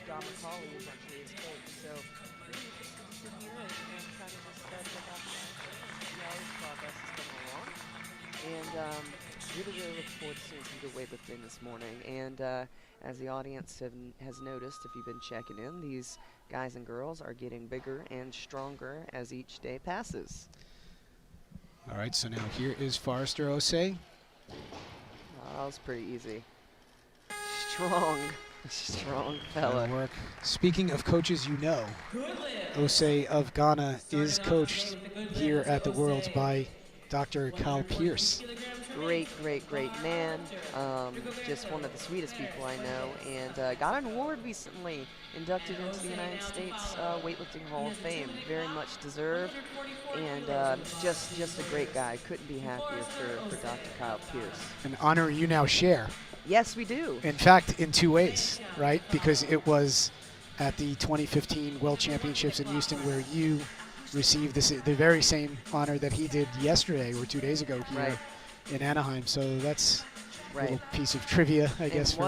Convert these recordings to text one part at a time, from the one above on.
John McCauley is actually his coach. So really interesting to sit here and kind of just check out the guys see how his progress is coming along. And really, really looking forward to seeing some good weightlifting this morning. And as the audience has noticed, if you've been checking in, these guys and girls are getting bigger and stronger as each day passes. All right, so now here is Forrester Osei. Oh, that was pretty easy. Strong, strong fella. That'll work. Speaking of coaches you know, Osei of Ghana is coached here at the Worlds by Dr. Kyle Pierce. Great, great, great man. Just one of the sweetest people I know, and got an award recently, inducted into the United States Weightlifting Hall of Fame. Very much deserved, and just a great guy. Couldn't be happier for Dr. Kyle Pierce. An honor you now share. Yes, we do. In fact, in two ways, right? Because it was at the 2015 World Championships in Houston where you received the very same honor that he did yesterday or 2 days ago here in Anaheim. So that's a little piece of trivia, I guess. And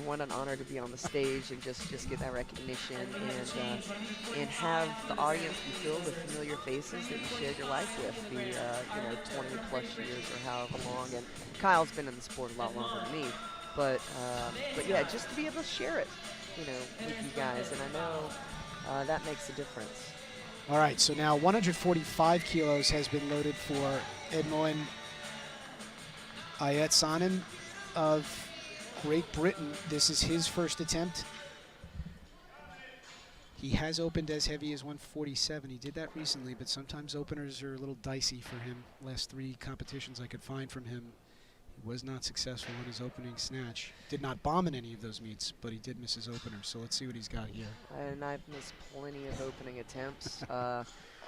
what an honor to be on the stage and just get that recognition and have the audience be filled with familiar faces that you shared your life with, the 20 plus years or however long. And Kyle's been in the sport a lot longer than me, but yeah, just to be able to share it, with you guys, and I know that makes a difference. All right, so now 145 kilos has been loaded for Edmoen Ayetsanen of Great Britain. This is his first attempt. He has opened as heavy as 147. He did that recently, but sometimes openers are a little dicey for him. Last 3 competitions I could find from him, he was not successful in his opening snatch. Did not bomb in any of those meets, but he did miss his opener. So let's see what he's got here. And I've missed plenty of opening attempts.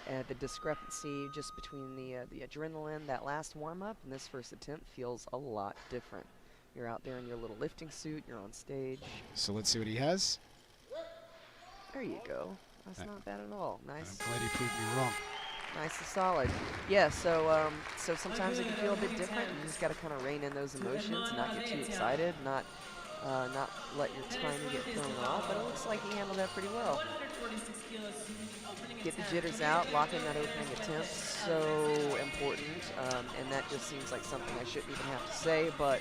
And the discrepancy just between the adrenaline, that last warm-up, and this first attempt feels a lot different. You're out there in your little lifting suit, you're on stage. So let's see what he has. There you go. That's not bad at all. Nice. I'm glad he proved me wrong. Nice and solid. Yeah, so sometimes it can feel a bit different. You just got to kind of rein in those emotions and not get too excited, not let your timing get thrown off. But it looks like he handled that pretty well. Get the jitters out, lock in that opening attempt, so important, and that just seems like something I shouldn't even have to say, but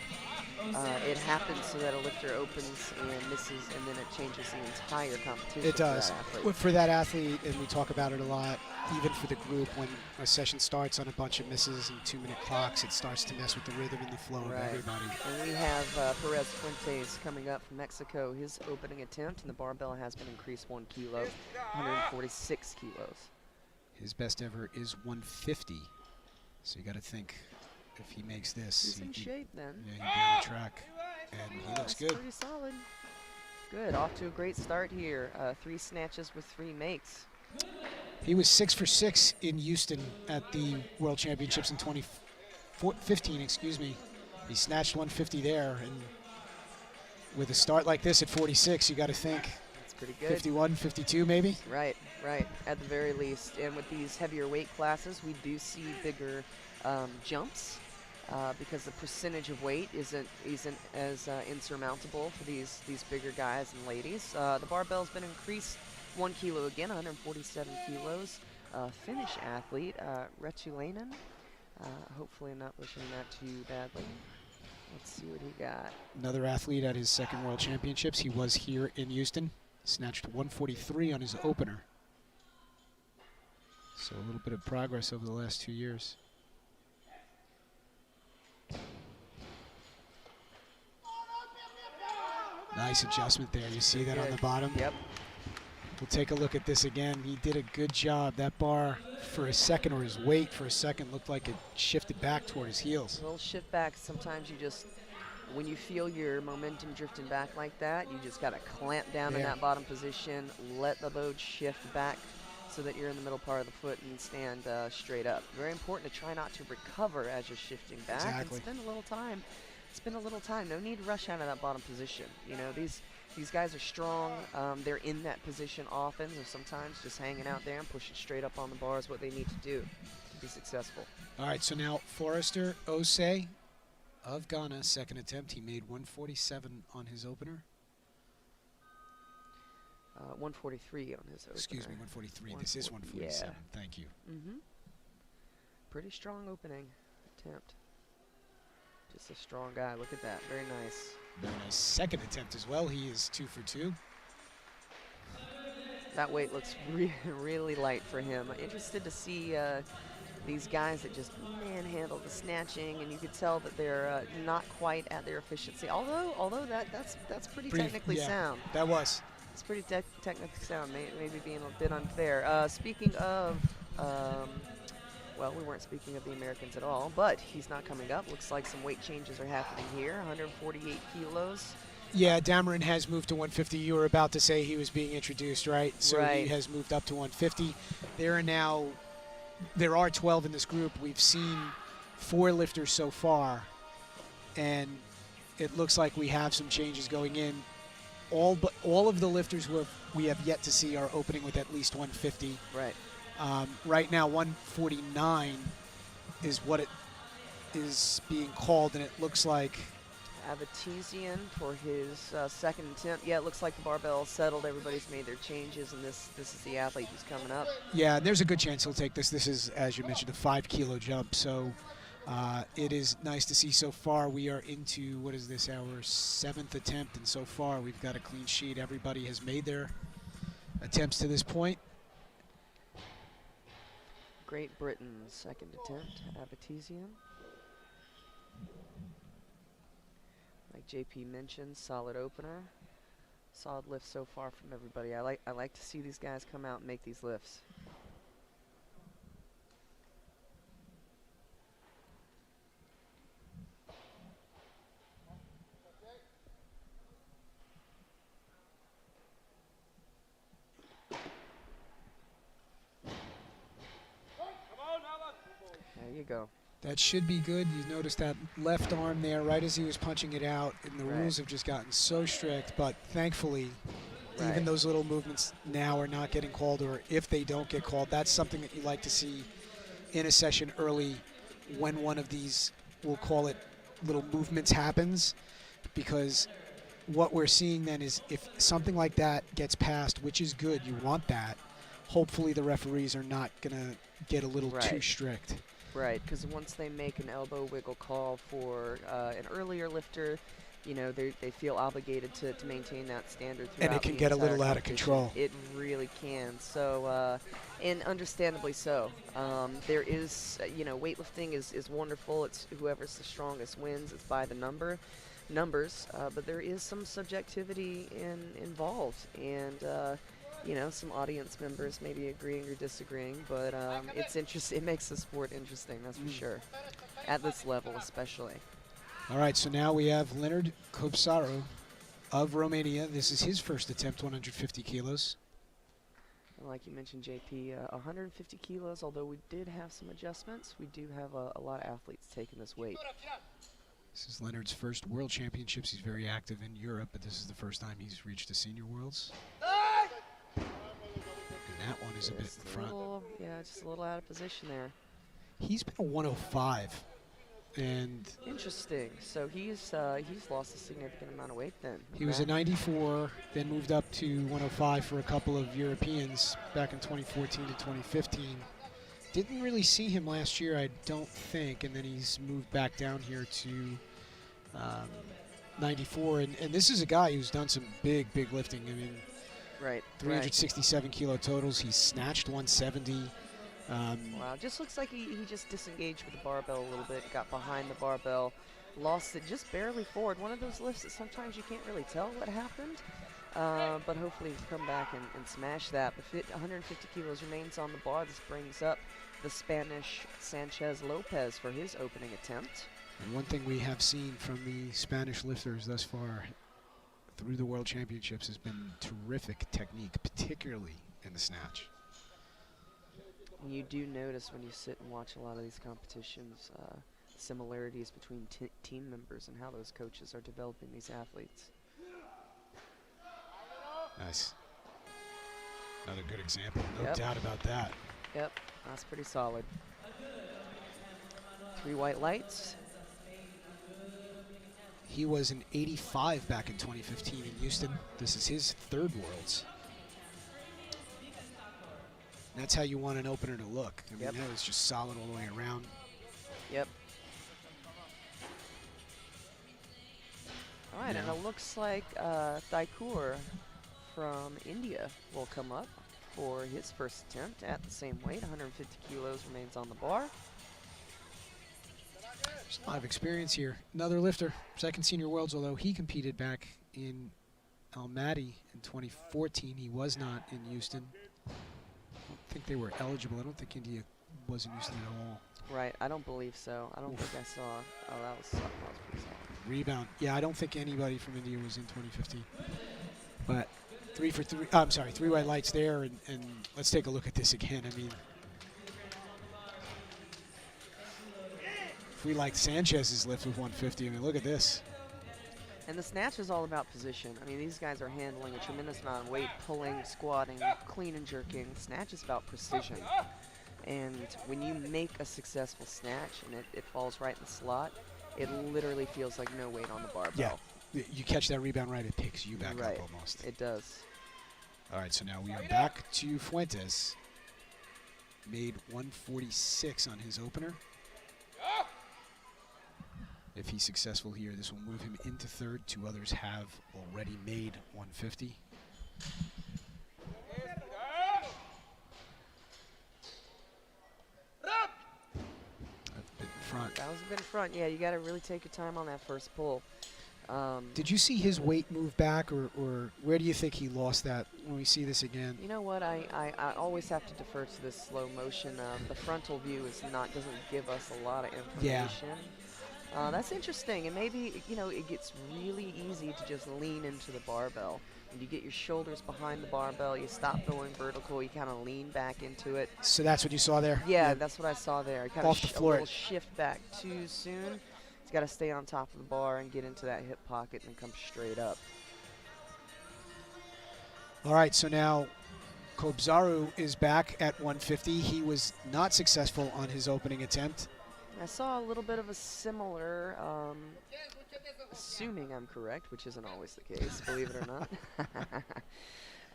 it happens so that a lifter opens and misses, and then it changes the entire competition. It does. For that athlete, and we talk about it a lot, even for the group, when a session starts on a bunch of misses and 2-minute clocks, it starts to mess with the rhythm and the flow of everybody. And we have Perez Fuentes coming up from Mexico. His opening attempt, and the barbell has been increased 1 kilo, 146 kilos. His best ever is 150. So you got to think, if he makes this, he's in shape then. Yeah, he'll be on the track, and he looks good. Pretty solid. Good, off to a great start here. 3 snatches with 3 makes. He was 6 for 6 in Houston at the World Championships in 2015. Excuse me. He snatched 150 there, and with a start like this at 46, you got to think. That's pretty good. 51, 52 maybe. Right. At the very least, and with these heavier weight classes, we do see bigger jumps. Because the percentage of weight isn't as insurmountable for these bigger guys and ladies. The barbell's been increased 1 kilo again, 147 kilos. Finnish athlete, Retulainen. Hopefully I'm not butchering that too badly. Let's see what he got. Another athlete at his second World Championships. He was here in Houston. Snatched 143 on his opener. So a little bit of progress over the last 2 years. Nice adjustment there. You see that on the bottom? Yep. We'll take a look at this again. He did a good job. That bar for a second, or his weight for a second, looked like it shifted back toward his heels. A little shift back. Sometimes you just, when you feel your momentum drifting back like that, you just got to clamp down in that bottom position, let the load shift back so that you're in the middle part of the foot and stand straight up. Very important to try not to recover as you're shifting back. Exactly. And spend a little time. No need to rush out of that bottom position. These guys are strong. They're in that position often, or sometimes just hanging out there and pushing straight up on the bar is what they need to do to be successful. All right, so now Forrester Osei of Ghana, second attempt. He made 147 on his opener. 143 on his opener. Excuse me, 143. This is 147. Yeah. Thank you. Pretty strong opening attempt. Just a strong guy. Look at that. Very nice. Very nice second attempt as well. He is 2 for 2. That weight looks really light for him. Interested to see these guys that just manhandle the snatching, and you could tell that they're not quite at their efficiency. Although that's pretty technically sound. That was. It's pretty technically sound. Maybe being a bit unfair. Speaking of, well, we weren't speaking of the Americans at all, but he's not coming up. Looks like some weight changes are happening here. 148 kilos. Yeah, Dameron has moved to 150. You were about to say he was being introduced, right? So right. He has moved up to 150. There are 12 in this group. We've seen 4 lifters so far, and it looks like we have some changes going in. All of the lifters we have yet to see are opening with at least 150. Right. Right now, 149 is what it is being called, and it looks like Avatesian for his second attempt. Yeah, it looks like the barbell settled. Everybody's made their changes, and this is the athlete who's coming up. Yeah, and there's a good chance he'll take this. This is, as you mentioned, a 5-kilo jump. So it is nice to see so far. We are into, what is this, our 7th attempt, and so far we've got a clean sheet. Everybody has made their attempts to this point. Great Britain's second attempt, Avatesian. Like JP mentioned, solid opener. Solid lift so far from everybody. I like to see these guys come out and make these lifts. There you go. That should be good. You notice that left arm there right as he was punching it out, and the rules have just gotten so strict, but thankfully even those little movements now are not getting called, or if they don't get called, that's something that you like to see in a session early when one of these, we'll call it, little movements happens, because what we're seeing then is if something like that gets passed, which is good, you want that, hopefully the referees are not going to get a little too strict. Right, because once they make an elbow wiggle call for an earlier lifter, you know, they feel obligated to maintain that standard throughout. And it can get a little out of control. It really can. So, and understandably so. There is, you know, weightlifting is wonderful. It's whoever's the strongest wins. It's by the numbers. But there is some subjectivity involved, and you know, some audience members maybe agreeing or disagreeing, but it's interesting. It makes the sport interesting, that's for sure, at this level especially. All right, so now we have Leonard Copsaro of Romania. This is his first attempt, 150 kilos. And like you mentioned, JP, 150 kilos, although we did have some adjustments, we do have a lot of athletes taking this weight. This is Leonard's first World Championships. He's very active in Europe, but this is the first time he's reached the Senior Worlds. And that one is a bit in front. Yeah, just a little out of position there. He's been a 105. And interesting. So he's lost a significant amount of weight then. He was a 94, then moved up to 105 for a couple of Europeans back in 2014 to 2015. Didn't really see him last year, I don't think, and then he's moved back down here to 94. And this is a guy who's done some big lifting. I mean, 367 kilo totals. He's snatched 170. Wow, just looks like he just disengaged with the barbell a little bit, got behind the barbell, lost it just barely forward. One of those lifts that sometimes you can't really tell what happened, but hopefully he can come back and smash that. But 150 kilos remains on the bar. This brings up the Spanish Sanchez Lopez for his opening attempt. And one thing we have seen from the Spanish lifters thus far through the World Championships has been terrific technique, particularly in the snatch. You do notice when you sit and watch a lot of these competitions, similarities between team members and how those coaches are developing these athletes. Nice. Another good example, no doubt about that. Yep, that's pretty solid. 3 white lights. He was an 85 back in 2015 in Houston. This is his third Worlds. That's how you want an opener to look. I mean, Yep. that was just solid all the way around. Yep. All right, and Now- it looks like Thakur from India will come up for his first attempt at the same weight. 150 kilos remains on the bar. There's a lot of experience here. Another lifter, second senior worlds, although he competed back in Almaty in 2014. He was not in Houston. I don't think they were eligible. I don't think India was in Houston at all. Right, I don't believe so. I don't think I saw. Oh, that was pretty solid. Rebound. Yeah, I don't think anybody from India was in 2015. But 3 for 3. I'm sorry, 3 white lights there, and let's take a look at this again. I mean, if we liked Sanchez's lift with 150, I mean, look at this. And the snatch is all about position. I mean, these guys are handling a tremendous amount of weight, pulling, squatting, clean and jerking. Snatch is about precision. And when you make a successful snatch and it falls right in the slot, it literally feels like no weight on the barbell. Yeah, you catch that rebound right, it picks you back Right. up almost. It does. All right, so now we are back to Fuentes. Made 146 on his opener. If he's successful here, this will move him into third. 2 others have already made 150. A bit in front. That was a bit in front. Yeah, you got to really take your time on that first pull. Did you see his weight move back, or where do you think he lost that when we see this again? You know what? I always have to defer to this slow motion. The frontal view doesn't give us a lot of information. That's interesting, and maybe it gets really easy to just lean into the barbell. And you get your shoulders behind the barbell, you stop going vertical, you kind of lean back into it. So that's what you saw there? Yeah, that's what I saw there. Kind Off the of floor. a little shift back too soon. He's got to stay on top of the bar and get into that hip pocket and come straight up. All right, so now Kobzaru is back at 150. He was not successful on his opening attempt. I saw a little bit of a similar, assuming I'm correct, which isn't always the case, believe it or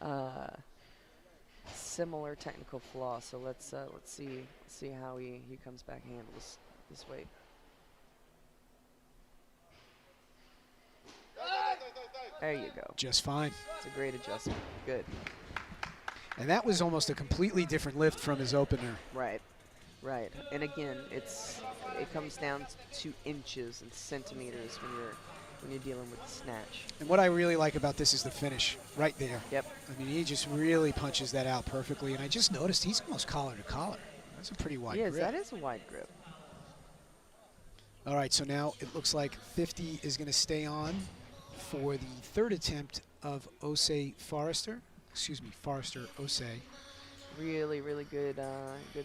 not. Similar technical flaw. So let's see how he comes back and handles this weight. There you go. Just fine. It's a great adjustment. Good. And that was almost a completely different lift from his opener. Right. Right. And again, it comes down to inches and centimeters when you're dealing with the snatch. And what I really like about this is the finish right there. Yep. I mean, he just really punches that out perfectly. And I just noticed he's almost collar to collar. That's a pretty wide grip. That is a wide grip. All right, so now it looks like 50 is going to stay on for the third attempt of Forrester Osei. Really, really good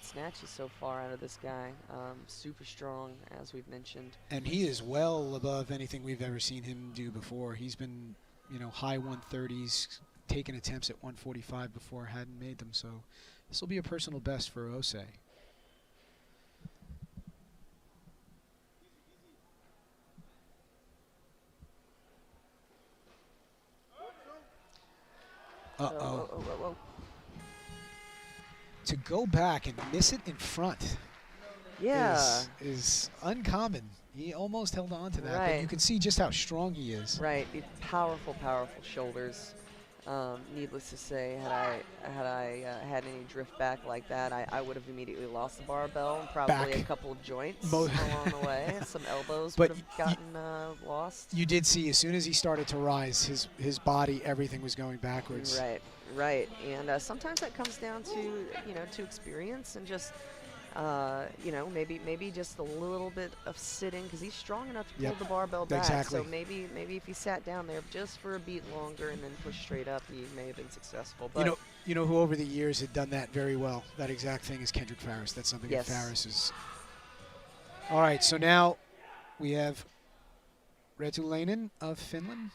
snatches so far out of this guy. Super strong, as we've mentioned. And he is well above anything we've ever seen him do before. He's been, high 130s, taken attempts at 145 before, hadn't made them. So this will be a personal best for Osei. Whoa. To go back and miss it in front is uncommon. He almost held on to that, Right. but you can see just how strong he is. Right, powerful shoulders. Needless to say, had I had any drift back like that, I would have immediately lost the barbell and probably a couple of joints along the way. Some elbows would have gotten lost. You did see as soon as he started to rise, his body, everything was going backwards. Right. And sometimes that comes down to to experience and just maybe just a little bit of sitting, because he's strong enough to pull the barbell back. Exactly. So maybe if he sat down there just for a beat longer and then pushed straight up, he may have been successful. But you know who over the years had done that very well, that exact thing, is Kendrick Farris. That's something that Farris is. All right, so now we have Retulainen of Finland.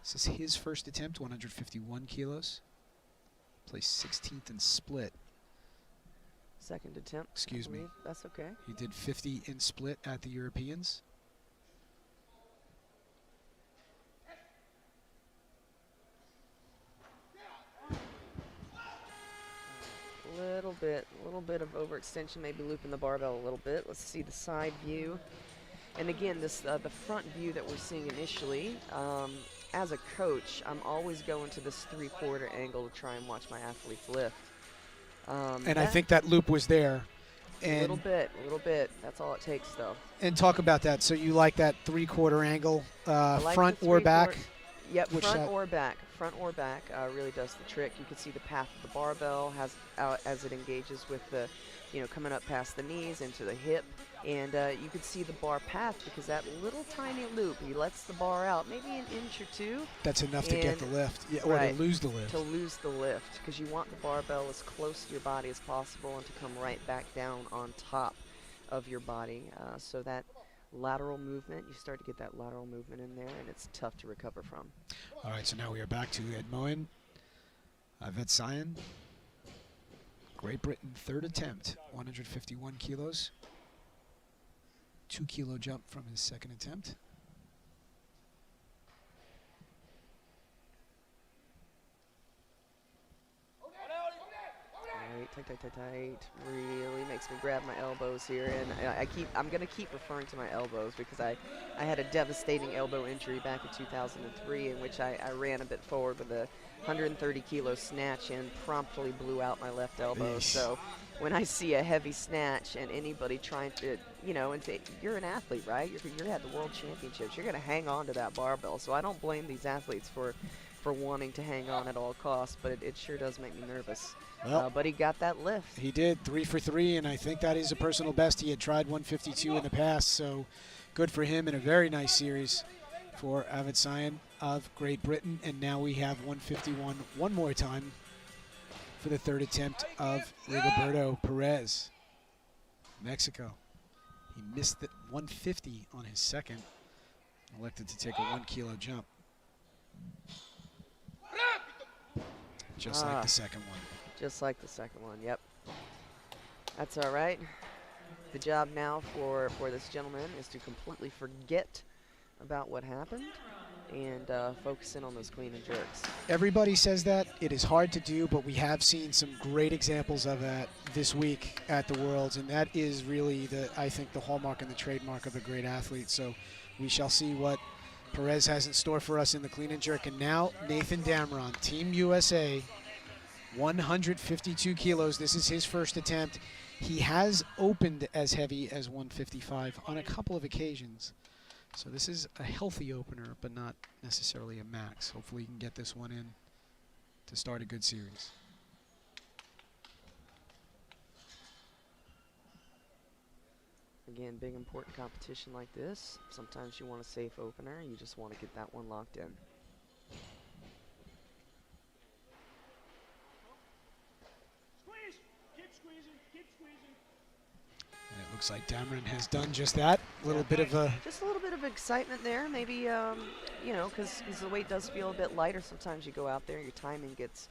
This is his first attempt, 151 kilos. Placed 16th in split. Second attempt. Excuse me. That's okay. He did 50 in split at the Europeans. little bit of overextension, maybe looping the barbell a little bit. Let's see the side view. And again, this the front view that we're seeing initially. As a coach, I'm always going to this 3/4 angle to try and watch my athletes lift. And I think that loop was there. A little bit. That's all it takes, though. And talk about that. So you like that 3/4 angle, like front or back? Yep, front or back. Front or back really does the trick. You can see the path of the barbell as it engages with the, coming up past the knees into the hip. And you can see the bar path because that little tiny loop, he lets the bar out maybe an inch or two. That's enough to get the lift, or right, to lose the lift. To lose the lift, because you want the barbell as close to your body as possible and to come right back down on top of your body. So that lateral movement, you start to get that lateral movement in there, and it's tough to recover from. All right, so now we are back to Ed Moen, Avet Sion, Great Britain, third attempt, 151 kilos. 2 kilo jump from his second attempt. Tight. Really makes me grab my elbows here, and I'm gonna keep referring to my elbows because I had a devastating elbow injury back in 2003 in which I ran a bit forward with a 130 kilo snatch and promptly blew out my left elbow. Eesh. So when I see a heavy snatch and anybody trying to, and you're an athlete, right? You're at the World Championships. You're gonna hang on to that barbell. So I don't blame these athletes for wanting to hang on at all costs, but it sure does make me nervous. Well, but he got that lift. He did, 3 for 3, and I think that is a personal best. He had tried 152 in the past, so good for him, and a very nice series for Avet Sion of Great Britain. And now we have 151 one more time for the third attempt of Rigoberto Perez, Mexico. He missed the 150 on his second, elected to take a 1 kilo jump. Just like the second one. Just like the second one, yep. That's all right. The job now for this gentleman is to completely forget about what happened and focus in on those clean and jerks. Everybody says that. It is hard to do, but we have seen some great examples of that this week at the Worlds, and that is really, I think, the hallmark and the trademark of a great athlete. So we shall see what Perez has in store for us in the clean and jerk. And now Nathan Damron, Team USA, 152 kilos. This is his first attempt. He has opened as heavy as 155 on a couple of occasions. So this is a healthy opener, but not necessarily a max. Hopefully he can get this one in to start a good series. Again, big important competition like this. Sometimes you want a safe opener. You just want to get that one locked in. And it looks like Damron has done just that. Just a little bit of excitement there. Maybe, because the weight does feel a bit lighter. Sometimes you go out there, your timing gets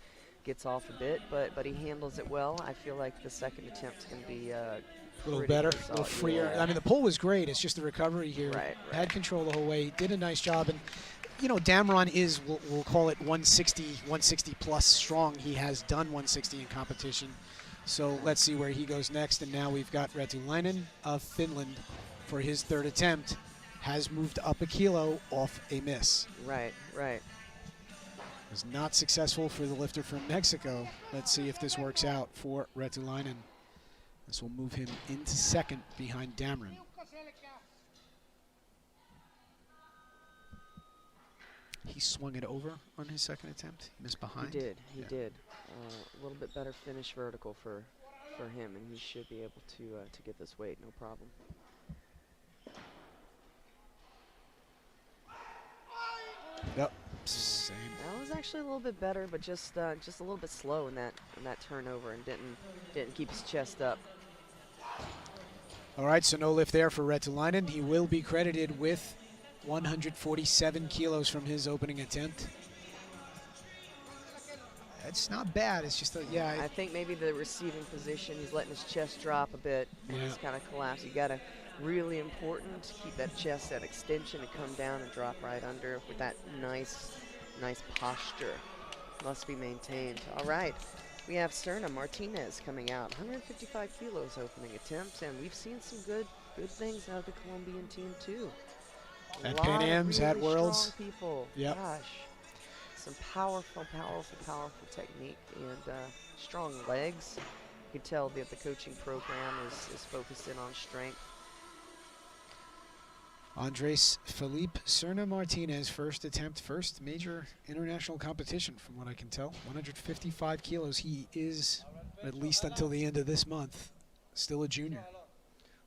off a bit, but he handles it well. I feel like the second attempt's going to be a little better, a little freer. Yeah. I mean, the pull was great. It's just the recovery here. Right. Had control the whole way. Did a nice job. And, Damron is, we'll call it 160 plus strong. He has done 160 in competition. So let's see where he goes next. And now we've got Retulainen of Finland for his third attempt. Has moved up a kilo off a miss. Right. Was not successful for the lifter from Mexico. Let's see if this works out for Retulainen. This will move him into second behind Damron. He swung it over on his second attempt. He missed behind. He did. A little bit better finish vertical for him, and he should be able to get this weight, no problem. Yep. Same. That was actually a little bit better, but just a little bit slow in that turnover, and didn't keep his chest up. All right, so no lift there for Retulainen. He will be credited with 147 kilos from his opening attempt. It's not bad. It's just I think maybe the receiving position, he's letting his chest drop a bit, and he's kind of collapsed. You got to really important to keep that chest, that extension, and come down and drop right under with that nice posture. Must be maintained. All right, We have Serna Martinez coming out, 155 kilos opening attempt, and we've seen some good things out of the Colombian team too. At A Pan lot of Ams, at really strong Worlds. people. Yep. Gosh, some powerful technique and strong legs. You can tell that the coaching program is focused in on strength. Andres Felipe Serna Martinez, first attempt, first major international competition from what I can tell. 155 kilos. He is, at least until the end of this month, still a junior.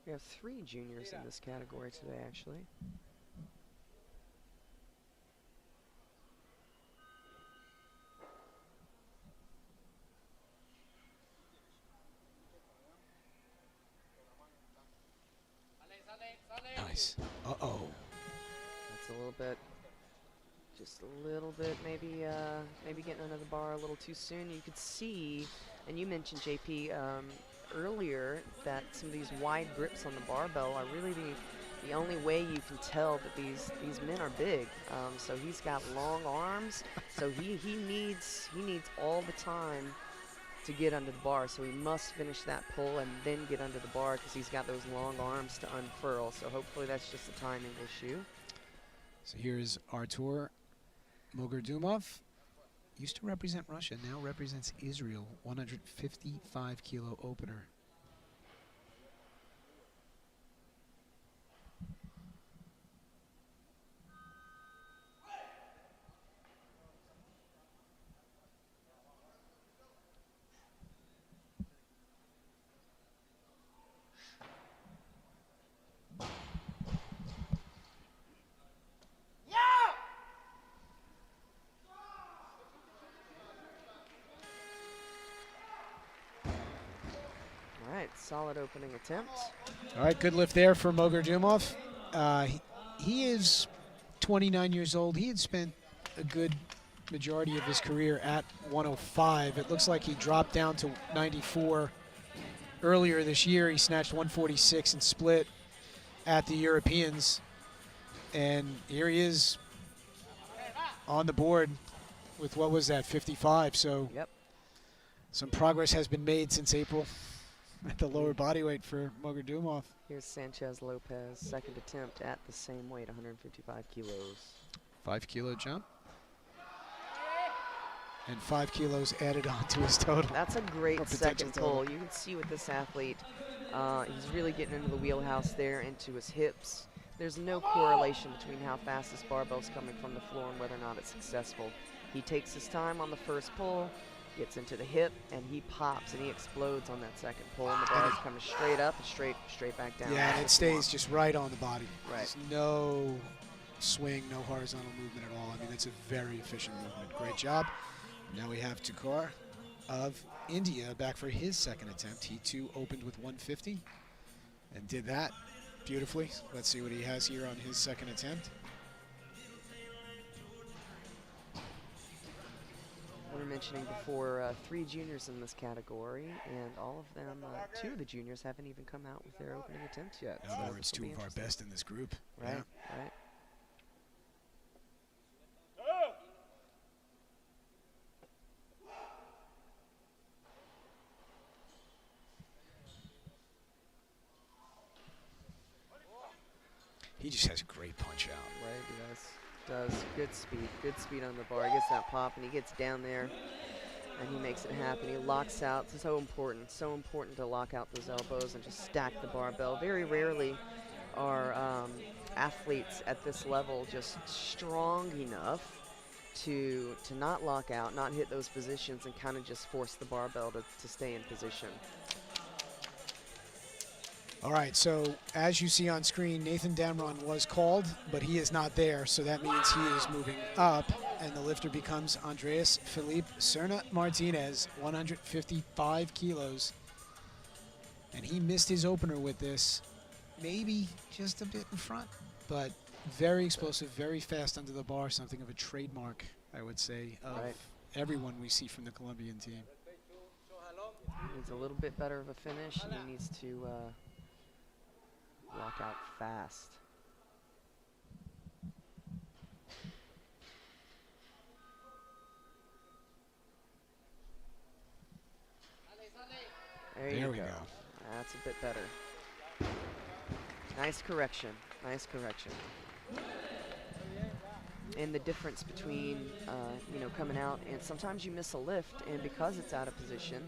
We have 3 juniors in this category today, actually. Nice. Uh-oh. That's a little bit, just a little bit, maybe getting under the bar a little too soon. You could see, and you mentioned, JP, earlier, that some of these wide grips on the barbell are really the only way you can tell that these men are big. So he's got long arms, so he needs all the time to get under the bar, so he must finish that pull and then get under the bar because he's got those long arms to unfurl. So hopefully that's just a timing issue. So here's Artur Mogurdumov. Used to represent Russia, now represents Israel. 155 kilo opener. Solid opening attempt. All right, good lift there for Mogurdumov. He is 29 years old. He had spent a good majority of his career at 105. It looks like he dropped down to 94 earlier this year. He snatched 146 and split at the Europeans. And here he is on the board with, what was that, 55. So yep, some progress has been made since April at the lower body weight for Mogurdumov. Here's Sanchez Lopez, second attempt at the same weight, 155 kilos. 5 kilo jump. And 5 kilos added on to his total. That's a great second pull. You can see with this athlete, he's really getting into the wheelhouse there, into his hips. There's no correlation between how fast this barbell's coming from the floor and whether or not it's successful. He takes his time on the first pull, gets into the hip, and he pops and he explodes on that second pull, and the bar's coming straight up and straight back down. Yeah, and it stays just right on the body. Right. There's no swing, no horizontal movement at all. I mean, it's a very efficient movement. Great job. Now we have Tukar of India back for his second attempt. He too opened with 150 and did that beautifully. Let's see what he has here on his second attempt. We were mentioning before 3 juniors in this category, and all of them, 2 of the juniors haven't even come out with their opening attempts yet. In other words, 2 of our best in this group. Right, yeah. right. He just has a great punch out. Right, he does. Good speed on the bar. He gets that pop and he gets down there and he makes it happen. He locks out. It's so important to lock out those elbows and just stack the barbell. Very rarely are athletes at this level just strong enough to not lock out, not hit those positions, and kind of just force the barbell to stay in position. All right, so as you see on screen, Nathan Damron was called, but he is not there, so that means he is moving up, and the lifter becomes Andres Felipe Serna Martinez, 155 kilos. And he missed his opener with this, maybe just a bit in front, but very explosive, very fast under the bar, something of a trademark, I would say, of everyone we see from the Colombian team. He needs a little bit better of a finish, and he needs to lock out fast. There There you we go. go. That's a bit better. Nice correction. Nice correction. And the difference between, you know, coming out and sometimes you miss a lift, and because it's out of position,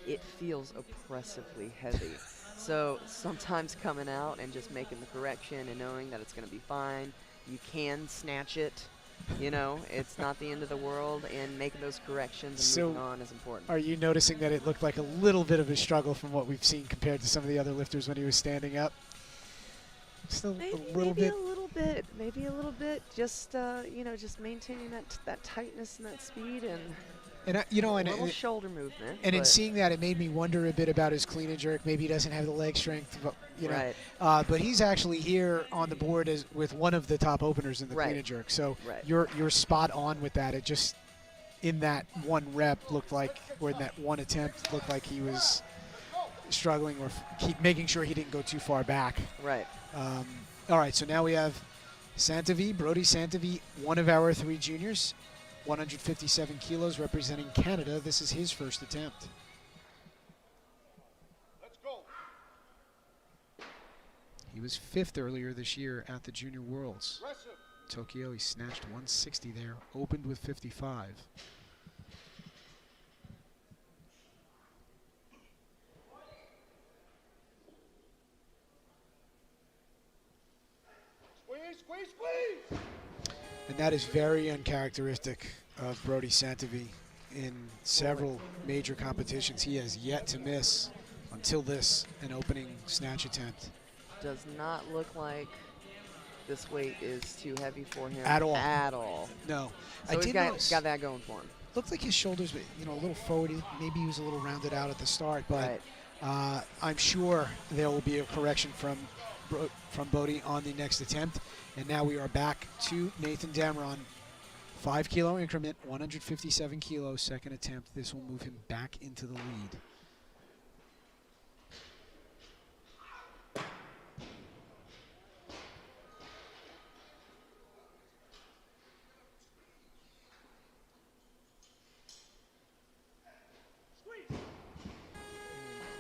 it feels oppressively heavy. So sometimes coming out and just making the correction and knowing that it's going to be fine, you can snatch it. You know, it's not the end of the world, and making those corrections and moving on is important. Are you noticing that it looked like a little bit of a struggle from what we've seen compared to some of the other lifters when he was standing up? Still Maybe a little bit. Maybe a little bit. Just you know, just maintaining that tightness and that speed, and You know, a little shoulder movement. And in seeing that, it made me wonder a bit about his clean and jerk. Maybe he doesn't have the leg strength, you know. Right. But he's actually here on the board as with one of the top openers in the clean and jerk. So you're spot on with that. It just in that one rep looked like, or in that one attempt, looked like he was struggling or keep making sure he didn't go too far back. Right. All right, so now we have Santavi, Brody Santavi, one of our 3 juniors, 157 kilos, representing Canada. This is his first attempt. Let's go. He was 5th earlier this year at the Junior Worlds. Aggressive. Tokyo, he snatched 160 there, opened with 55. Squeeze, squeeze, squeeze. And that is very uncharacteristic of Brody Santavi. In several major competitions, he has yet to miss, until this, an opening snatch attempt. Does not look like this weight is too heavy for him At all. At all. No. So he's got that going for him. Looked like his shoulders were, you know, a little forward. Maybe he was a little rounded out at the start, but I'm sure there will be a correction from Bodie on the next attempt. And now we are back to Nathan Damron. 5 kilo increment, 157 kilos, second attempt. This will move him back into the lead.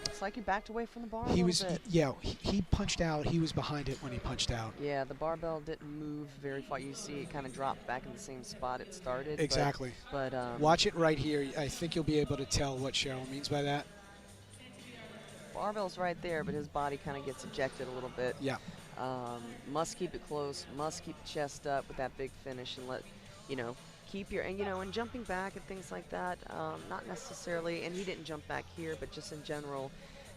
It's like he backed away from the bar He a was, little bit. yeah, he punched out. He was behind it when he punched out. Yeah, the barbell didn't move very far. You see it kind of dropped back in the same spot it started. Exactly. But watch it right here. I think you'll be able to tell what Cheryl means by that. Barbell's right there, but his body kind of gets ejected a little bit. Yeah. Must keep it close. Must keep the chest up with that big finish and let, you know, keep your, and you know, and jumping back and things like that, not necessarily, and he didn't jump back here, but just in general,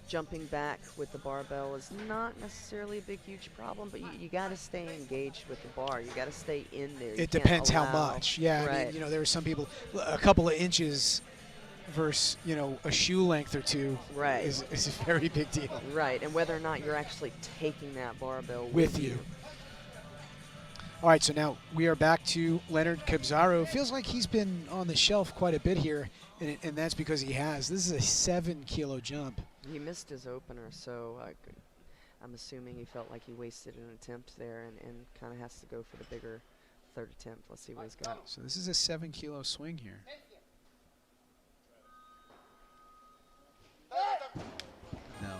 jumping back with the barbell is not necessarily a big, huge problem, but you got to stay engaged with the bar. You got to stay in there. It depends how much. Yeah, right. I mean, you know, there are some people, a couple of inches versus, you know, a shoe length or two is a very big deal. Right, and whether or not you're actually taking that barbell with you. All right, so now we are back to Leonard Cabzaro. Feels like he's been on the shelf quite a bit here, and that's because he has. This is a 7 kilo jump. He missed his opener, so I'm assuming he felt like he wasted an attempt there and kind of has to go for the bigger third attempt. Let's see what he's got. So this is a 7 kilo swing here. No.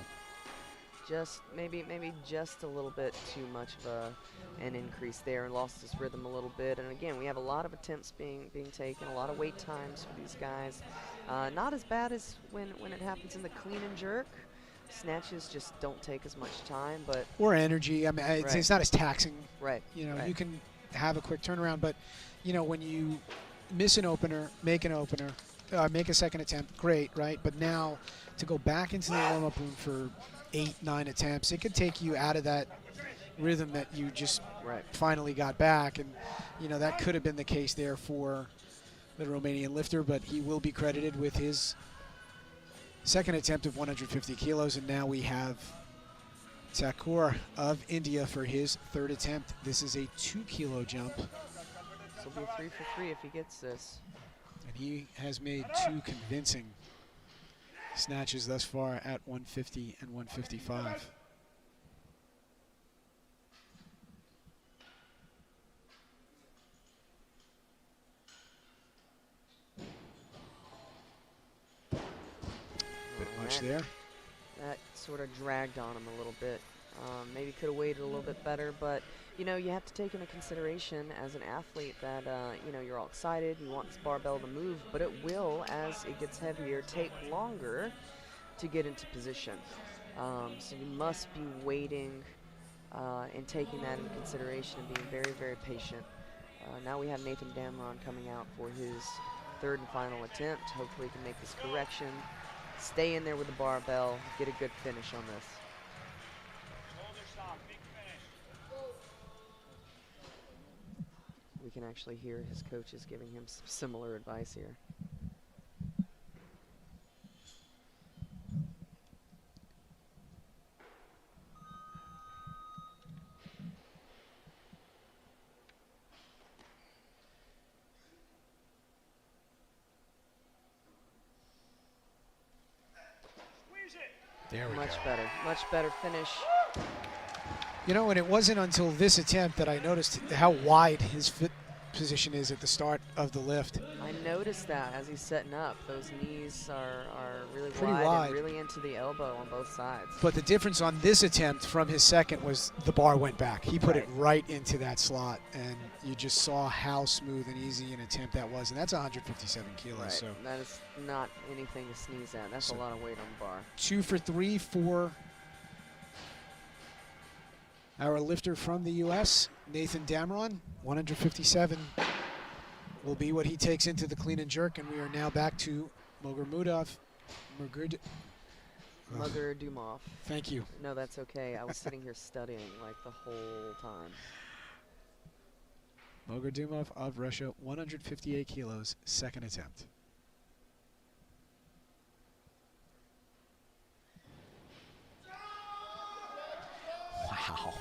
Just maybe just a little bit too much of an increase there, and lost his rhythm a little bit. And again, we have a lot of attempts being taken, a lot of wait times for these guys. Not as bad as when it happens in the clean and jerk. Snatches just don't take as much time, but or energy. I mean, it's not as taxing. Right. You know, you can have a quick turnaround, but you know, when you miss an opener, make a second attempt, great, right? But now to go back into the warm-up room for 8, 9 attempts, it could take you out of that rhythm that you just finally got back. And, you know, that could have been the case there for the Romanian lifter, but he will be credited with his second attempt of 150 kilos. And now we have Thakur of India for his third attempt. This is a 2 kilo jump. This will be a 3 for 3 if he gets this. And he has made 2 convincing snatches thus far at 150 and 155. Bit much there. that sort of dragged on him a little bit. Maybe could have waited a little bit better, but you know, you have to take into consideration as an athlete that you know, you're all excited, you want this barbell to move, but it will, as it gets heavier, take longer to get into position. So you must be waiting and taking that into consideration and being very, very patient. Now we have Nathan Damron coming out for his third and final attempt. Hopefully he can make this correction, stay in there with the barbell, get a good finish on this. We can actually hear his coaches giving him some similar advice here. There we Much go. much better finish. You know, and it wasn't until this attempt that I noticed how wide his foot position is at the start of the lift. I noticed that as he's setting up. Those knees are really Pretty wide wide. and really into the elbow on both sides. But the difference on this attempt from his second was the bar went back. He put it right into that slot, and you just saw how smooth and easy an attempt that was. And that's 157 kilos. Right. So That is not anything to sneeze at. That's a lot of weight on the bar. 2 for 3 for our lifter from the U.S., Nathan Damron. 157 will be what he takes into the clean and jerk, and we are now back to Mogurmudov. Mogurdumov. Thank you. No, that's okay. I was sitting here studying like the whole time. Mogurdumov of Russia, 158 kilos, second attempt. Wow.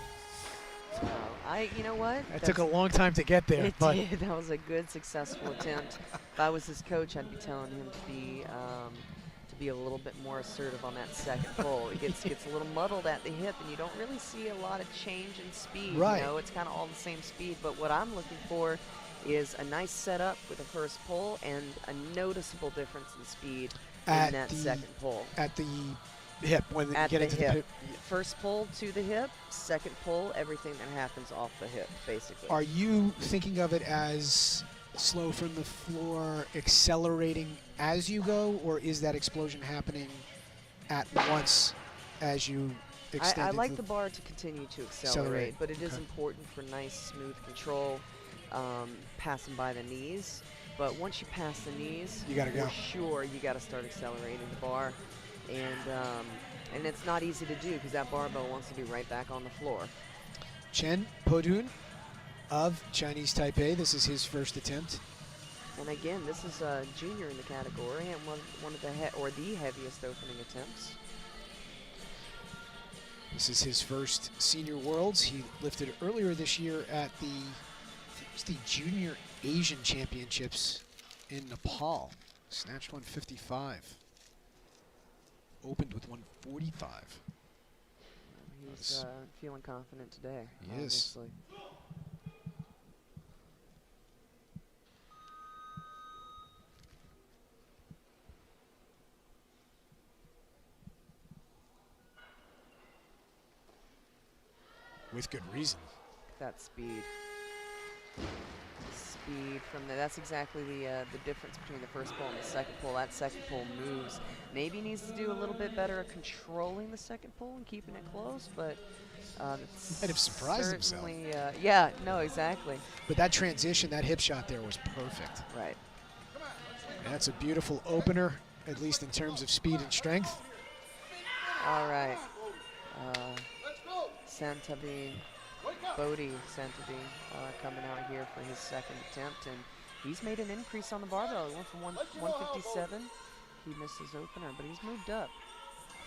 You know what? That took a long time to get there, It but did. That was a good, successful attempt. If I was his coach, I'd be telling him to be a little bit more assertive on that second pull. It gets a little muddled at the hip, and you don't really see a lot of change in speed. Right. You know, it's kind of all the same speed. But what I'm looking for is a nice setup with the first pull and a noticeable difference in speed in that second pull. At the hip, when you At get the into hip. the hip. First pull to the hip, second pull, everything that happens off the hip, basically. Are you thinking of it as slow from the floor, accelerating as you go, or is that explosion happening at once as you extend? I like the bar to continue to accelerate, but it is important for nice, smooth control, passing by the knees. But once you pass the knees, you gotta go. For sure, you got to start accelerating the bar, and it's not easy to do because that barbell wants to be right back on the floor. Chen Podun of Chinese Taipei. This is his first attempt. And again, this is a junior in the category and one of the the heaviest opening attempts. This is his first Senior Worlds. He lifted earlier this year at the, I think it was the Junior Asian Championships in Nepal. Snatched 155. Opened with 145. He's feeling confident today. He is. Obviously. With good reason. That speed. Speed from that's exactly the difference between the first pull and the second pull. That second pull moves. Maybe needs to do a little bit better at controlling the second pull and keeping it close, but might have surprised himself. Yeah, no, exactly. But that transition, that hip shot there was perfect. Right. And that's a beautiful opener, at least in terms of speed and strength. All right. Santabi, Bodhi Santabi coming out here for his second attempt, and he's made an increase on the barbell. He went from 157. He missed his opener, but he's moved up.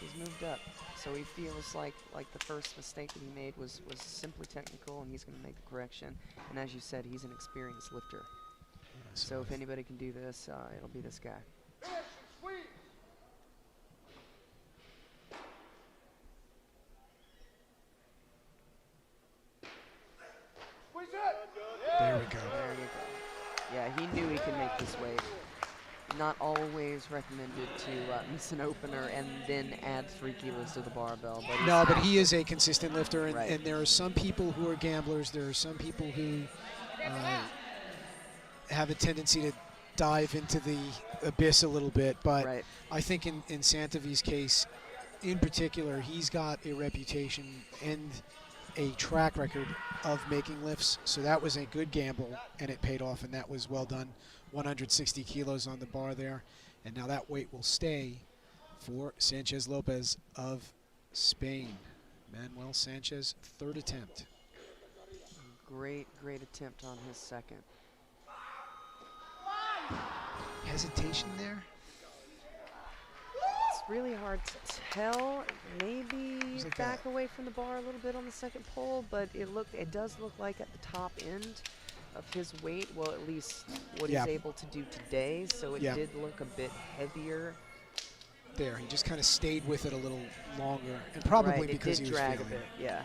He's moved up. So he feels like the first mistake that he made was simply technical, and he's going to make the correction. And as you said, he's an experienced lifter. So if anybody can do this, it'll be this guy. There we go. There you go. Yeah, he knew he could make this weight. not always recommended to miss an opener and then add 3 kilos to the barbell. But No, but he is a consistent lifter, and, right. and there are some people who are gamblers. There are some people who have a tendency to dive into the abyss a little bit. But Right. I think in Santavi's case, in particular, he's got a reputation and a track record of making lifts. So that was a good gamble, and it paid off, and that was well done. 160 kilos on the bar there. And now that weight will stay for Sanchez Lopez of Spain. Manuel Sanchez, third attempt. Great attempt on his second. Hesitation there? It's really hard to tell. Maybe like back away from the bar a little bit on the second pull, but it does look like at the top end of his weight, well, at least what Yeah. he's able to do today, so it Yeah. did look a bit heavier. There, he just kind of stayed with it a little longer, and probably Right, because it he did was drag feeling a it. bit, yeah.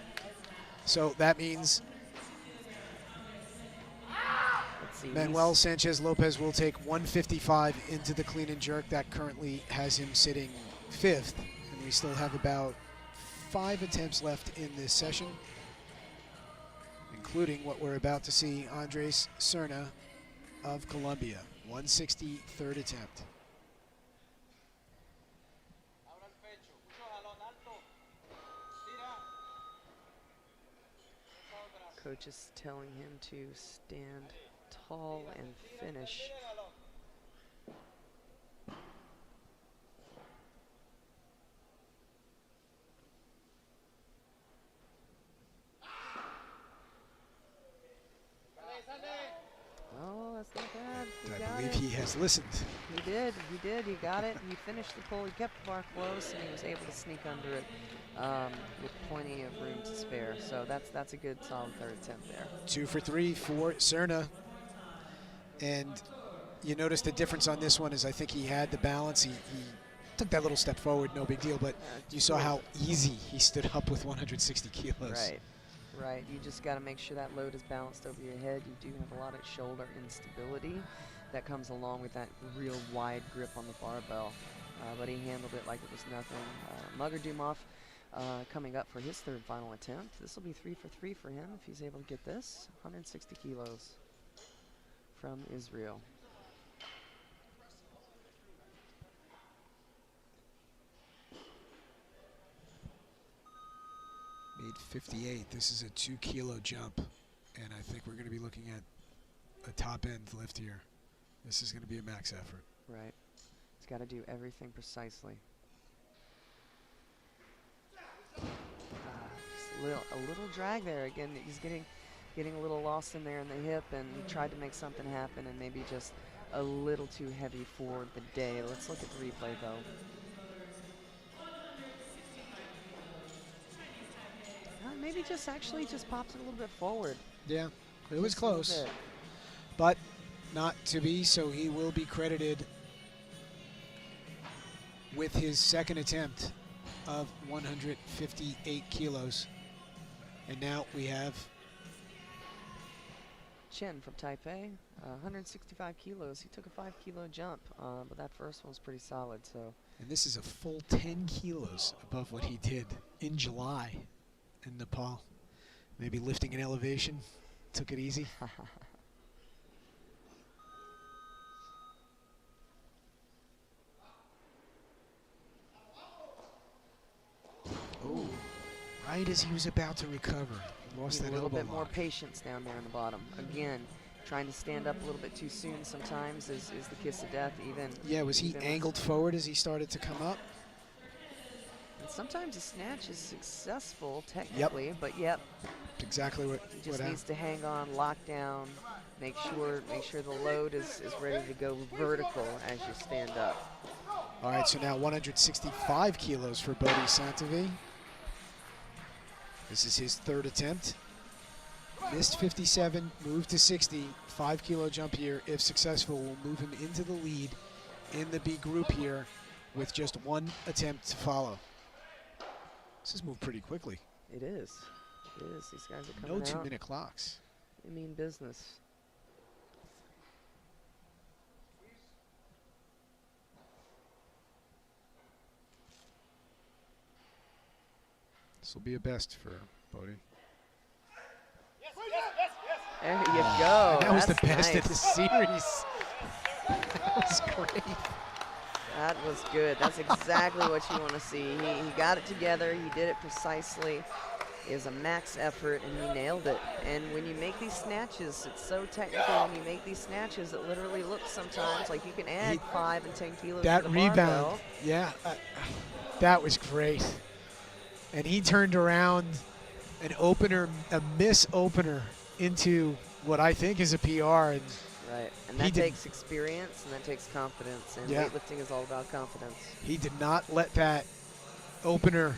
So that means Let's see. Manuel Sanchez Lopez will take 155 into the clean and jerk. That currently has him sitting 5th, and we still have about 5 attempts left in this session, including what we're about to see, Andres Serna of Colombia, 160, third attempt. Coach is telling him to stand tall and finish. Oh, that's not bad. I believe he has listened. He did. He got it. He finished the pull. He kept the bar close, and he was able to sneak under it with plenty of room to spare. So that's a good, solid third attempt there. 2 for 3 for Serna. And you notice the difference on this one is I think he had the balance. He took that little step forward, no big deal. But you saw how easy he stood up with 160 kilos. Right. You just got to make sure that load is balanced over your head. You do have a lot of shoulder instability that comes along with that real wide grip on the barbell. But he handled it like it was nothing. Mugger Dumov coming up for his third final attempt. This will be 3 for 3 for him if he's able to get this. 160 kilos from Israel. Made 58. This is a 2 kilo jump, and I think we're going to be looking at a top end lift here. This is going to be a max effort. Right. He's got to do everything precisely. Just a little drag there. Again, he's getting a little lost in there in the hip, and he tried to make something happen, and maybe just a little too heavy for the day. Let's look at the replay, though. Maybe just actually just pops it a little bit forward. Yeah, it was close, but not to be, so he will be credited with his second attempt of 158 kilos. And now we have Chen from Taipei, 165 kilos. He took a 5 kilo jump, but that first one was pretty solid. So. And this is a full 10 kilos above what he did in July in Nepal. Maybe lifting an elevation, took it easy. Oh, right as he was about to recover, lost that a little elbow bit more lock. patience down there in the bottom. Again, trying to stand up a little bit too soon sometimes is the kiss of death. Yeah, was he angled forward as he started to come up? And sometimes a snatch is successful technically, but exactly what he just needs to hang on, lock down, make sure the load is ready to go vertical as you stand up. All right, so now 165 kilos for Bodhi Santavi. This is his third attempt. Missed 57, moved to 60, 5 kilo jump here. If successful, will move him into the lead in the B group here with just one attempt to follow. This has moved pretty quickly. It is. These guys are coming out. No 2-minute clocks. They mean business. This will be a best for Bodie. There you go. And that was the That's best of the nice. series. That was great. That was good. That's exactly what you want to see. He got it together. He did it precisely. It was a max effort, and he nailed it. And when you make these snatches, it's so technical. When you make these snatches, it literally looks sometimes like you can add 5 and 10 kilos That to the rebound, barbell. yeah, that was great. And he turned around an opener, a miss opener, into what I think is a PR. And Right, and he that did- takes experience, and that takes confidence. And Yeah. weightlifting is all about confidence. he did not let that opener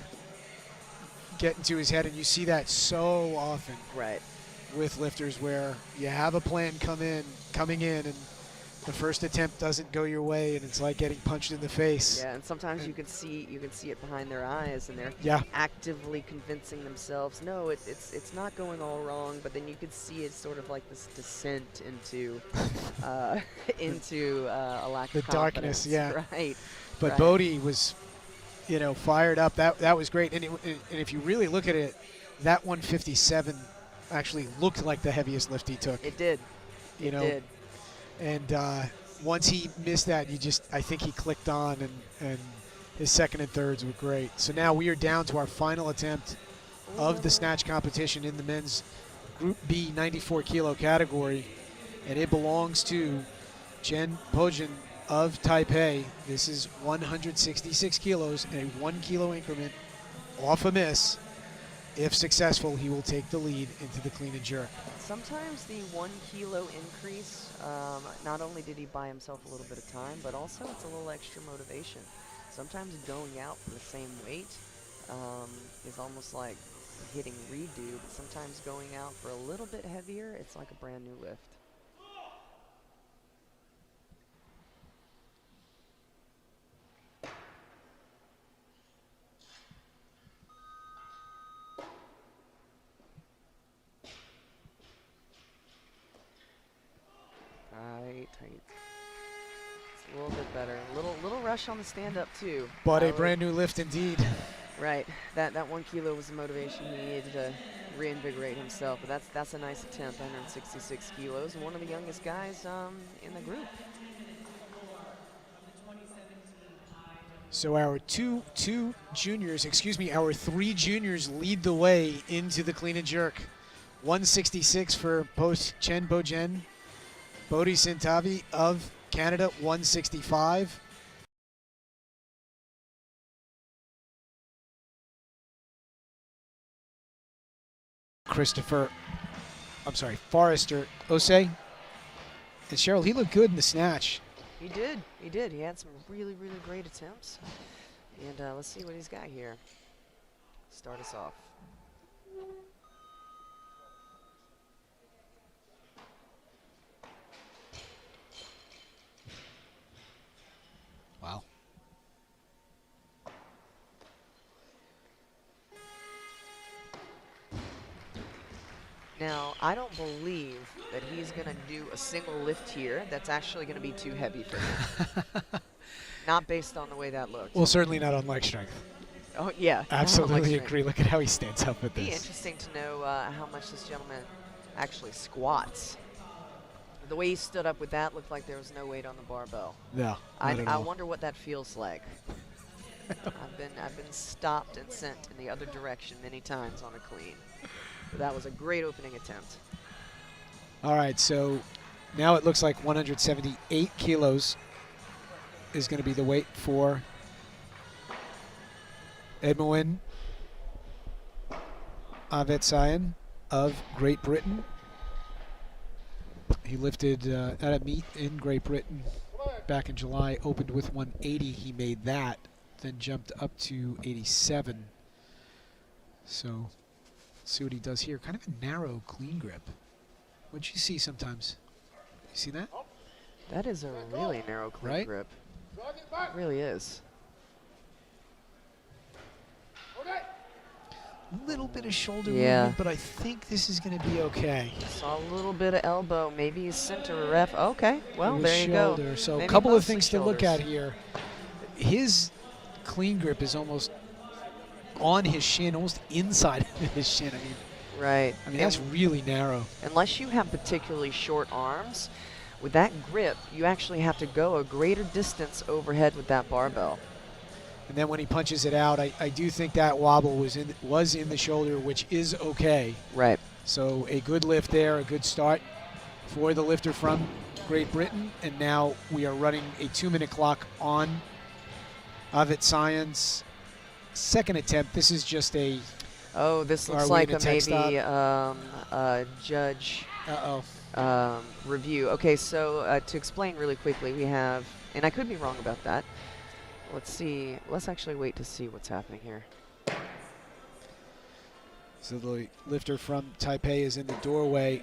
get into his head. And you see that so often Right. with lifters, where you have a plan coming in, and the first attempt doesn't go your way, and it's like getting punched in the face. Yeah, and sometimes you can see it behind their eyes, and they're Yeah. actively convincing themselves, no, it's not going all wrong. But then you could see it's sort of like this descent into into a lack The of darkness, confidence. yeah. Right. But Right. Bodie was, fired up. That was great. And if you really look at it, that 157 actually looked like the heaviest lift he took. It did. you It know, did. and once he missed that, I think he clicked on, and his second and thirds were great. So now we are down to our final attempt of the snatch competition in the men's Group B 94 kilo category, and it belongs to Chen Pojin of Taipei. This is 166 kilos in a 1 kilo increment off a miss. If successful, he will take the lead into the clean and jerk. Sometimes the 1 kilo increase, not only did he buy himself a little bit of time, but also it's a little extra motivation. Sometimes going out for the same weight is almost like hitting redo, but sometimes going out for a little bit heavier, it's like a brand new lift. Tight. It's a little bit better. Little rush on the stand-up too. But I a would- brand new lift indeed. Right. That 1 kilo was the motivation he needed to reinvigorate himself. But that's a nice attempt. 166 kilos, and one of the youngest guys in the group. So our our 3 juniors lead the way into the clean and jerk. 166 for Chen Pojin. Bodhi Sintavi of Canada, 165. Forrester Osei. And Cheryl, he looked good in the snatch. He did. He had some really great attempts. And let's see what he's got here. Start us off. Wow. Now, I don't believe that he's going to do a single lift here that's actually going to be too heavy for him. Not based on the way that looked. Well, certainly not on leg strength. Oh, yeah. Absolutely agree. Look at how he stands up with It'd be this. interesting to know how much this gentleman actually squats. The way he stood up with that looked like there was no weight on the barbell. No, not at I all. wonder what that feels like. I've been stopped and sent in the other direction many times on a clean. But that was a great opening attempt. All right, so now it looks like 178 kilos is going to be the weight for Edmund Avetsayan of Great Britain. He lifted at a meet in Great Britain back in July, opened with 180. He made that, then jumped up to 87. So let's see what he does here. Kind of a narrow clean grip. What'd you see sometimes? You see that? That is a really narrow clean Right? grip. It really is. Little bit of shoulder Yeah. movement, but I think this is going to be okay. Saw a little bit of elbow. Maybe he's sent to a ref. Okay, well, With there you shoulder. go. So a Maybe couple of mostly things to look at shoulders. here. His clean grip is almost on his shin, almost inside of his shin. Right. I mean, that's really narrow. Unless you have particularly short arms, with that grip, you actually have to go a greater distance overhead with that barbell. And then when he punches it out, I do think that wobble was in the shoulder, which is okay. Right. So a good lift there, a good start for the lifter from Great Britain. And now we are running a 2-minute clock on Avit Sayan's second attempt. This is just a... Oh, this looks like a maybe judge review. Okay, so to explain really quickly, we have, and I could be wrong about that. Let's see. Let's actually wait to see what's happening here. So the lifter from Taipei is in the doorway.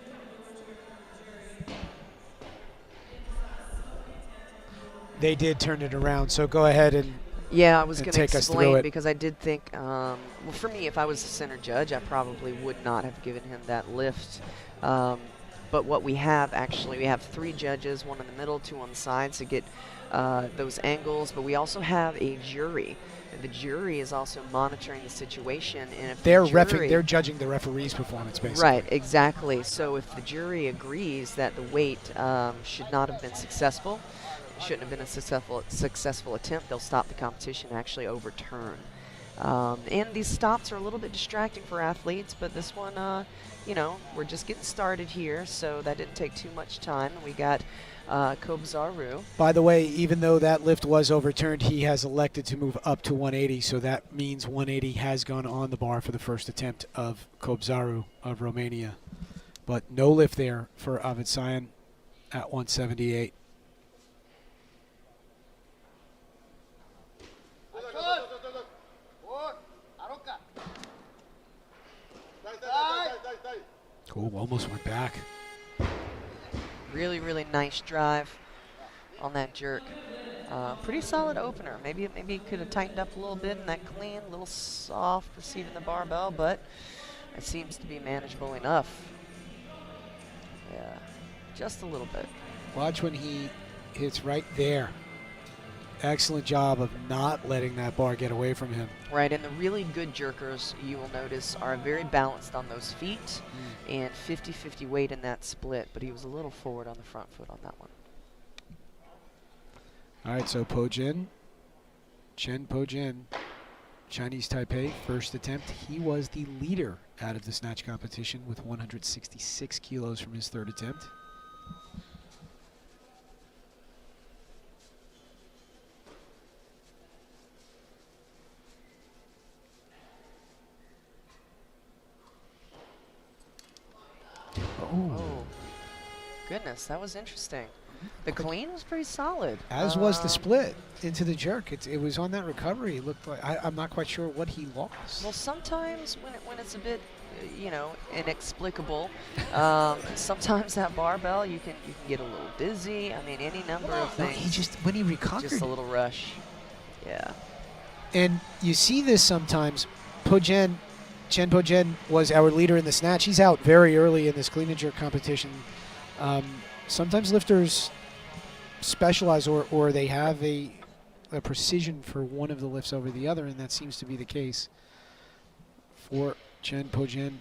They did turn it around, so go ahead and yeah, I was going to explain it. because I did think, well, for me, if I was the center judge, I probably would not have given him that lift. But what we have, actually, we have 3 judges, 1 in the middle, 2 on the sides to get those angles. But we also have a jury. And the jury is also monitoring the situation. And if they're judging the referee's performance, basically. Right, exactly. So if the jury agrees that the weight should not have been successful, shouldn't have been a successful attempt, they'll stop the competition and actually overturn. And these stops are a little bit distracting for athletes, but this one, you know, we're just getting started here, so that didn't take too much time. We got Kobzaru. By the way, even though that lift was overturned, he has elected to move up to 180, so that means 180 has gone on the bar for the first attempt of Kobzaru of Romania. But no lift there for Avit Sayan at 178. Oh, almost went back. Really, really nice drive on that jerk. Pretty solid opener. Maybe could have tightened up a little bit in that clean, a little soft receiving the barbell, but it seems to be manageable enough. Yeah, just a little bit. Watch when he hits right there. Excellent job of not letting that bar get away from him. Right, and the really good jerkers, you will notice, are very balanced on those feet and 50-50 weight in that split, but he was a little forward on the front foot on that one. All right, so Chen Po-jin, Chinese Taipei, first attempt. He was the leader out of the snatch competition with 166 kilos from his third attempt. Oh, goodness, that was interesting. The clean was pretty solid. As was the split into the jerk. It was on that recovery. It looked like I'm not quite sure what he lost. Well, sometimes when it's a bit, you know, inexplicable, sometimes that barbell you can get a little dizzy. I mean, any number of things. When he recovered, just a little rush. Yeah. And you see this sometimes. Chen Po-jin was our leader in the snatch. He's out very early in this clean and jerk competition. Sometimes lifters specialize or they have a precision for one of the lifts over the other, and that seems to be the case for Chen Po-jin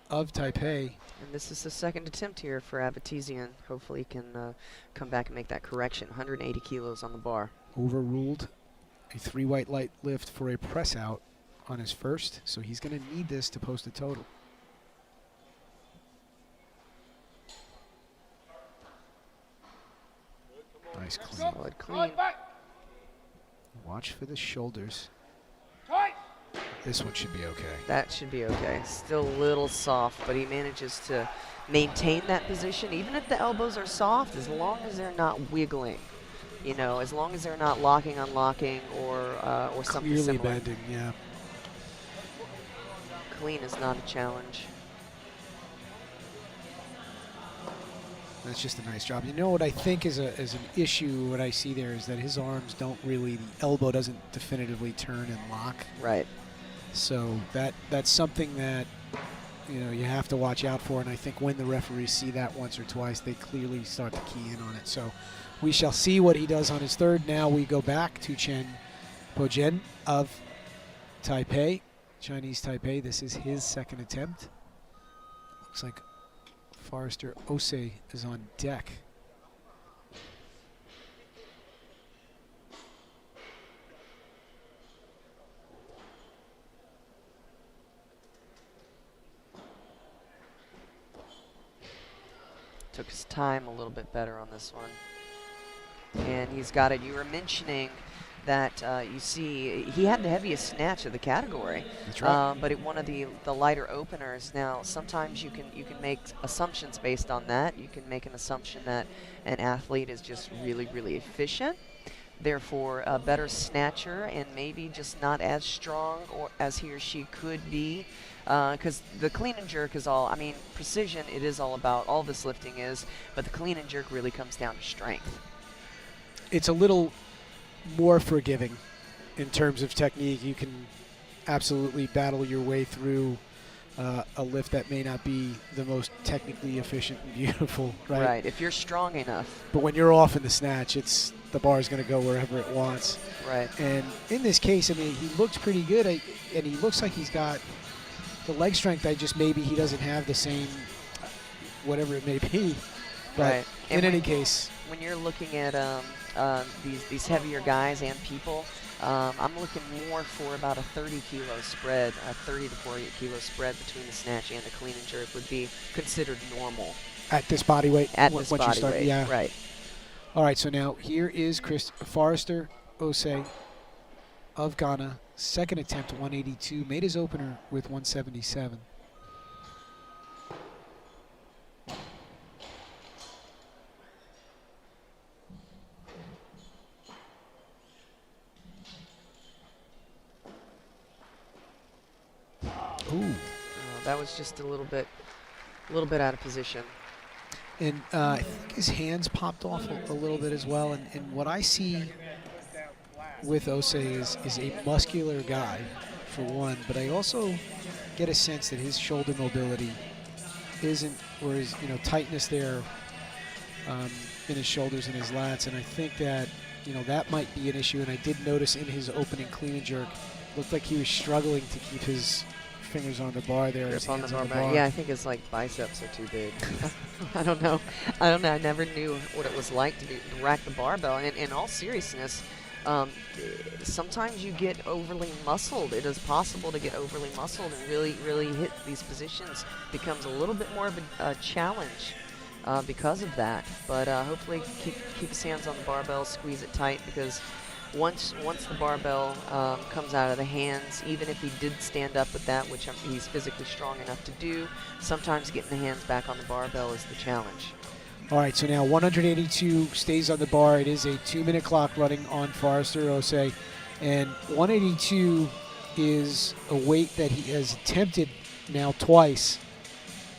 of Taipei. And this is the second attempt here for Avitizian. Hopefully he can come back and make that correction. 180 kilos on the bar. Overruled a 3 white light lift for a press out on his first, so he's going to need this to post a total. Nice clean. Solid clean. Watch for the shoulders. This one should be okay. That should be okay. Still a little soft, but he manages to maintain that position. Even if the elbows are soft, as long as they're not wiggling, you know, as long as they're not locking, unlocking, or something clearly similar. bending, yeah. Clean is not a challenge. That's just a nice job. You know what I think is an issue, what I see there is that his arms don't really, the elbow doesn't definitively turn and lock. Right. So that's something that, you know, you have to watch out for, and I think when the referees see that once or twice, they clearly start to key in on it. So we shall see what he does on his third. Now we go back to Chen Po-jin of Taipei. Chinese Taipei. This is his second attempt. Looks like Forrester Osei is on deck. Took his time a little bit better on this one. And he's got it. You were mentioning that you see he had the heaviest snatch of the category. That's right. But one of the lighter openers. Now, sometimes you can make assumptions based on that. You can make an assumption that an athlete is just really, really efficient, therefore a better snatcher, and maybe just not as strong or as he or she could be. Because the clean and jerk is all, I mean, precision, it is all about, all this lifting is, but the clean and jerk really comes down to strength. It's a little more forgiving in terms of technique. You can absolutely battle your way through a lift that may not be the most technically efficient and beautiful, right? Right, if you're strong enough. But when you're off in the snatch, the bar is going to go wherever it wants. Right. And in this case, I mean, he looks pretty good, and he looks like he's got the leg strength. Maybe he doesn't have the same, whatever it may be. But right. in any case, when you're looking at these heavier guys and people, I'm looking more for about a 30-kilo spread, a 30 to 40-kilo spread between the snatch and the clean and jerk would be considered normal. At this body weight? At this body weight, yeah. Right. All right, so now here is Forrester Osei of Ghana. Second attempt, 182. Made his opener with 177. Ooh. That was just a little bit out of position. And I think his hands popped off a little bit as well. And what I see with Osei is a muscular guy, for one, but I also get a sense that his shoulder mobility isn't, or his tightness there in his shoulders and his lats, and I think that that might be an issue. And I did notice in his opening clean and jerk, looked like he was struggling to keep his fingers on the bar there. His hands on the bar. Yeah, I think his biceps are too big. I don't know. I never knew what it was like to rack the barbell. And in all seriousness, sometimes you get overly muscled. It is possible to get overly muscled and really, really hit these positions. Becomes a little bit more of a challenge because of that. But hopefully keep his hands on the barbell, squeeze it tight, because once the barbell comes out of the hands, even if he did stand up with that, which he's physically strong enough to do, sometimes getting the hands back on the barbell is the challenge. All right, so now 182 stays on the bar. It is a 2-minute clock running on Forrester Osei, and 182 is a weight that he has attempted now twice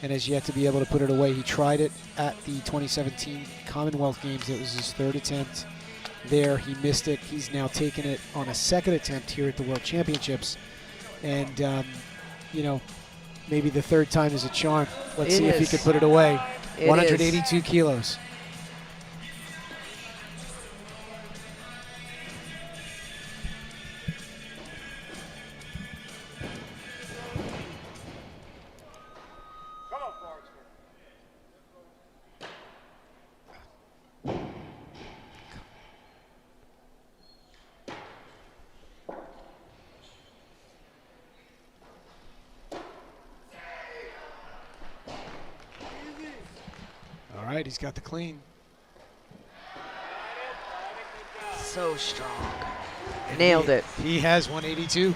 and has yet to be able to put it away. He tried it at the 2017 Commonwealth Games. It was his third attempt there. He missed it. He's now taken it on a second attempt here at the World Championships, and maybe the third time is a charm. Let's see if he could put it away. 182 kilos. Come on, Forrester. All right, he's got the clean. So strong. Nailed it. He has 182.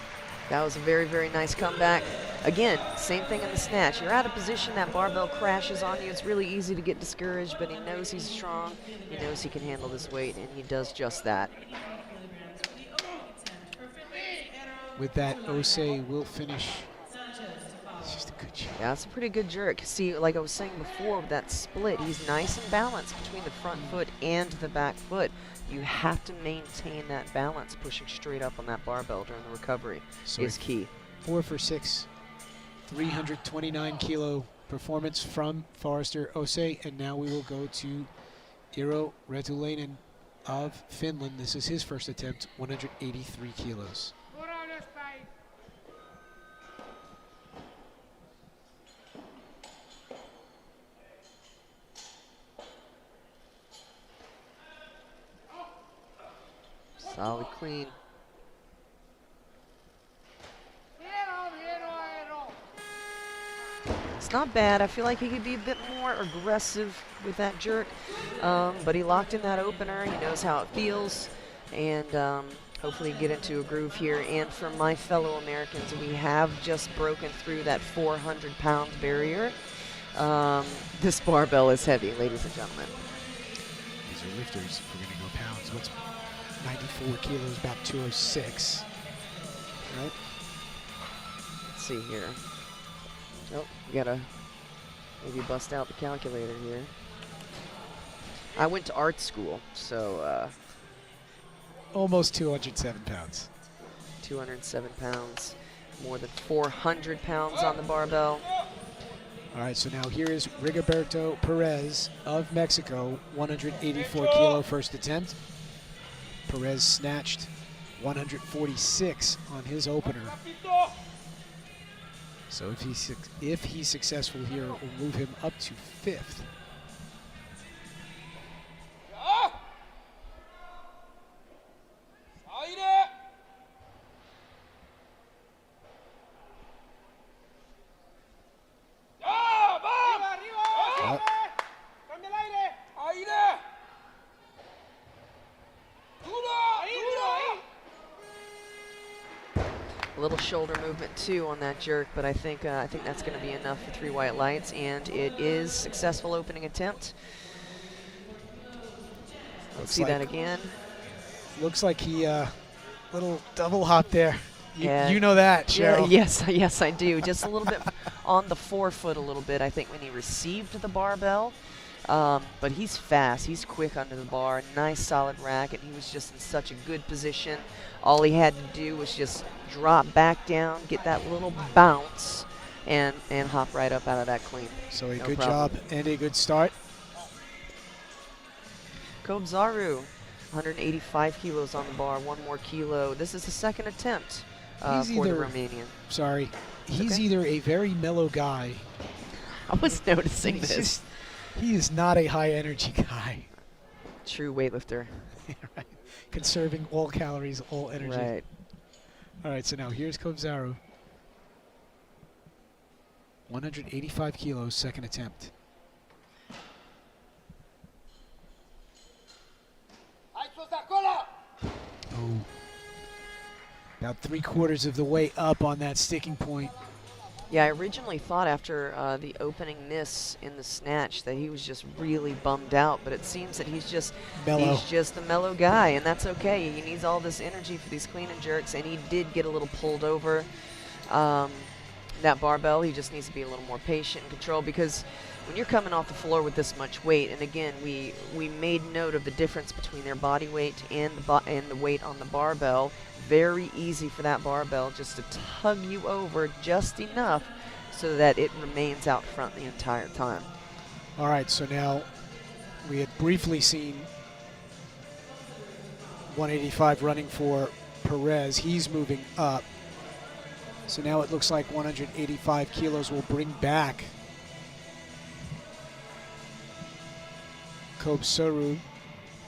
That was a very, very nice comeback. Again, same thing in the snatch. You're out of position, that barbell crashes on you. It's really easy to get discouraged, but he knows he's strong. He knows he can handle this weight, and he does just that. With that, Osei will finish. It's just a good shot. Yeah, it's a pretty good jerk. See, like I was saying before, with that split, he's nice and balanced between the front foot and the back foot. You have to maintain that balance, pushing straight up on that barbell during the recovery is key. 4 for 6, 329 kilo performance from Forrester Osei, and now we will go to Iro Retulainen of Finland. This is his first attempt, 183 kilos. Put on this fight. Solid clean. It's not bad. I feel like he could be a bit more aggressive with that jerk, but he locked in that opener. He knows how it feels, and hopefully get into a groove here. And for my fellow Americans, we have just broken through that 400-pound barrier. This barbell is heavy, ladies and gentlemen. These are lifters. If we're going to go pounds, what's 94 kilos, about 206, right? Let's see here. Oh, we gotta maybe bust out the calculator here. I went to art school, so Almost 207 pounds. 207 pounds, more than 400 pounds on the barbell. All right, so now here is Rigoberto Perez of Mexico, 184 kilo first attempt. Perez snatched 146 on his opener. So if he's successful here, it will move him up to 5th. A little shoulder movement too on that jerk, but I think that's going to be enough for 3 white lights, and it is successful opening attempt. Let's see that again. Looks like he little double hop there. You know that, Yeah, Cheryl. yes, I do. Just a little bit on the forefoot a little bit, I think, when he received the barbell. But he's fast. He's quick under the bar. Nice solid rack, and he was just in such a good position. All he had to do was just drop back down, get that little bounce, and hop right up out of that clean. So a No good problem. job and a good start. Kobzaru, 185 kilos on the bar, 1 more kilo. This is the 2nd attempt for the Romanian. Sorry. He's okay. either a very mellow guy. I was noticing this. He is not a high energy guy. True weightlifter. Right. Conserving all calories, all energy. Right. All right, so now here's Kobzaru. 185 kilos, 2nd attempt. Oh. About 3/4 of the way up on that sticking point. Yeah, I originally thought after the opening miss in the snatch that he was just really bummed out, but it seems that he's just Mellow. He's just a mellow guy, and that's okay. He needs all this energy for these clean and jerks, and he did get a little pulled over. That barbell, he just needs to be a little more patient and control, because when you're coming off the floor with this much weight, and again, we made note of the difference between their body weight and the weight on the barbell. Very easy for that barbell just to tug you over just enough so that it remains out front the entire time. All right, so now we had briefly seen 185 running for Perez. He's moving up. So now it looks like 185 kilos will bring back Kobzaru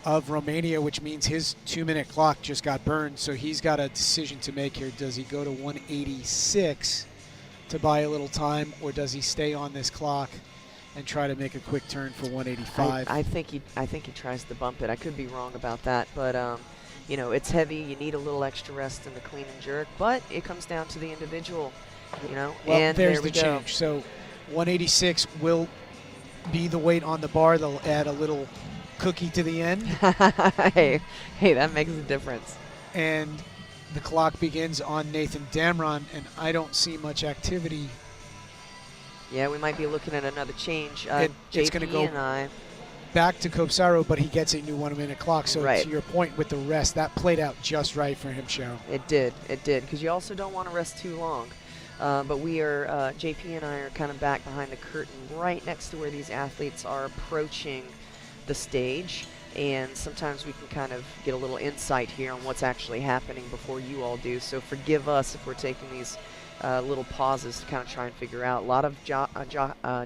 of Romania, which means his 2-minute clock just got burned. So he's got a decision to make here. Does he go to 186 to buy a little time, or does he stay on this clock and try to make a quick turn for 185? I think he tries to bump it. I could be wrong about that, but you know, it's heavy. You need a little extra rest in the clean and jerk, but it comes down to the individual, you know. Well, and there's there we the go. change. So 186 will be the weight on the bar. They'll add a little cookie to the end. hey, that makes a difference. And the clock begins on Nathan Damron, and I don't see much activity. Yeah, we might be looking at another change. It's going to go and I. back to Kobzaru, but he gets a new 1-minute clock. So Right. to your point with the rest, that played out just right for him, Cheryl. It did, because you also don't want to rest too long. But we are, JP and I are kind of back behind the curtain right next to where these athletes are approaching the stage. And sometimes we can kind of get a little insight here on what's actually happening before you all do. So forgive us if we're taking these little pauses to kind of try and figure out. A lot of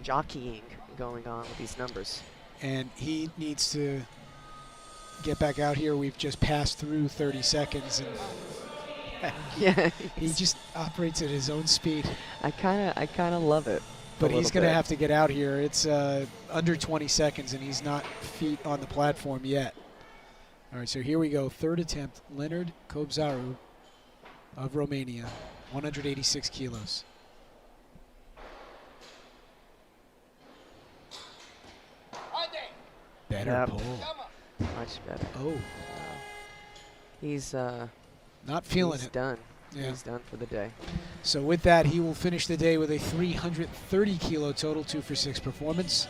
jockeying going on with these numbers. And he needs to get back out here. We've just passed through 30 seconds, and Yeah, he just operates at his own speed. I kind of love it. But he's going to bit. have to get out here. It's under 20 seconds, and he's not feet on the platform yet. All right, so here we go. Third attempt. Leonard Kobzaru of Romania, 186 kilos. Better Yep. pull. Much better. Oh, He's not feeling he's it. done. Yeah. He's done for the day. So with that, he will finish the day with a 330 kilo total 2 for 6 performance.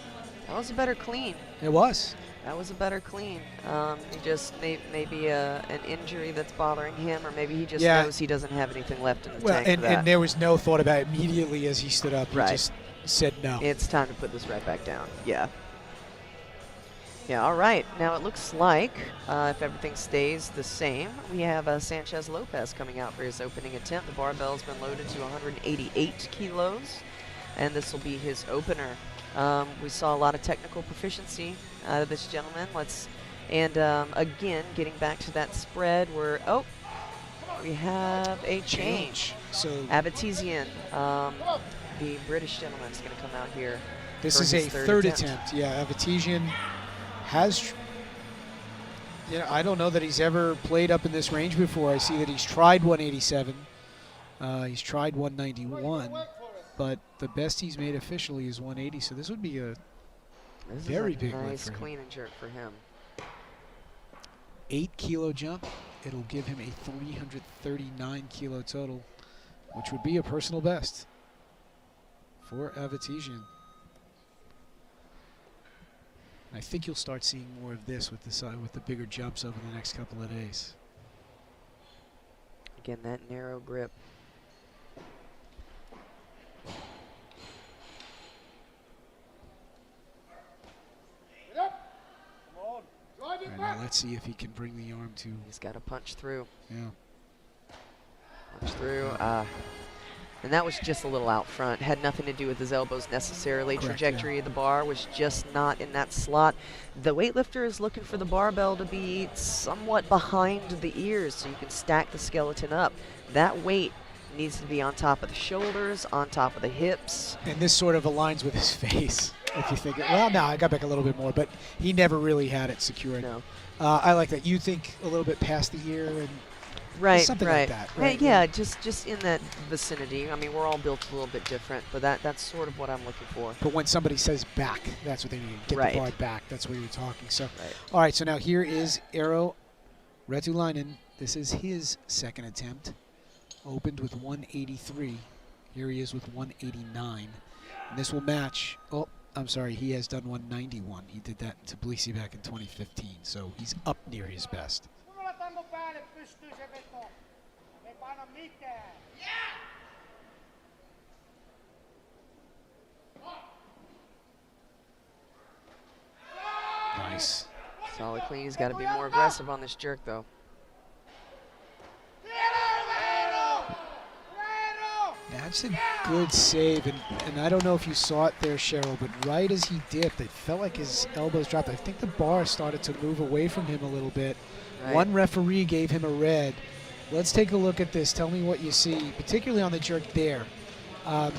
That was a better clean. It was. That was a better clean. He just maybe an injury that's bothering him, or maybe he just Yeah. knows he doesn't have anything left in the Well, tank for that. and there was no thought about it immediately as he stood up. He Right. just said no. It's time to put this right back down. Yeah. Yeah, all right. Now it looks like, if everything stays the same, we have Sanchez Lopez coming out for his opening attempt. The barbell's been loaded to 188 kilos, and this will be his opener. We saw a lot of technical proficiency out of this gentleman. Again, getting back to that spread where, we have a change. So Abitizian, the British gentleman, is going to come out here. this for is his a third third attempt. attempt. Yeah, Avitesian has, I don't know that he's ever played up in this range before. I see that he's tried 187. He's tried 191, but the best he's made officially is 180. So this would be a This very is a big lift nice for him. clean and jerk for him. 8 kilo jump. It'll give him a 339 kilo total, which would be a personal best for Avitesian. I think you'll start seeing more of this with the bigger jumps over the next couple of days. Again, that narrow grip. All right, now let's see if he can bring the arm to, He's got to punch through. yeah. Punch through. And that was just a little out front. Had nothing to do with his elbows necessarily. Correct, Trajectory of the bar was just not in that slot. The weightlifter is looking for the barbell to be somewhat behind the ears so you can stack the skeleton up. That weight needs to be on top of the shoulders, on top of the hips. And this sort of aligns with his face, if you think it. Well, no, I got back a little bit more, but he never really had it secured. No. I like that. You think a little bit past the ear and Right, something right. like that, Hey, right? yeah, just in that vicinity. I mean, we're all built a little bit different, but that's sort of what I'm looking for. But when somebody says back, that's what they mean. Get Right. the bar back. That's what you're talking. So, Right. all right. So now here is Eero Retulainen. This is his second attempt. Opened with 183. Here he is with 189. And this will match. Oh, I'm sorry. He has done 191. He did that to Tbilisi back in 2015. So he's up near his best. Nice. Solid clean. He's got to be more aggressive on this jerk, though. That's a good save, and I don't know if you saw it there, Cheryl, but right as he dipped, it felt like his elbows dropped. I think the bar started to move away from him a little bit. Right. One referee gave him a red. Let's take a look at this. Tell me what you see, particularly on the jerk there. I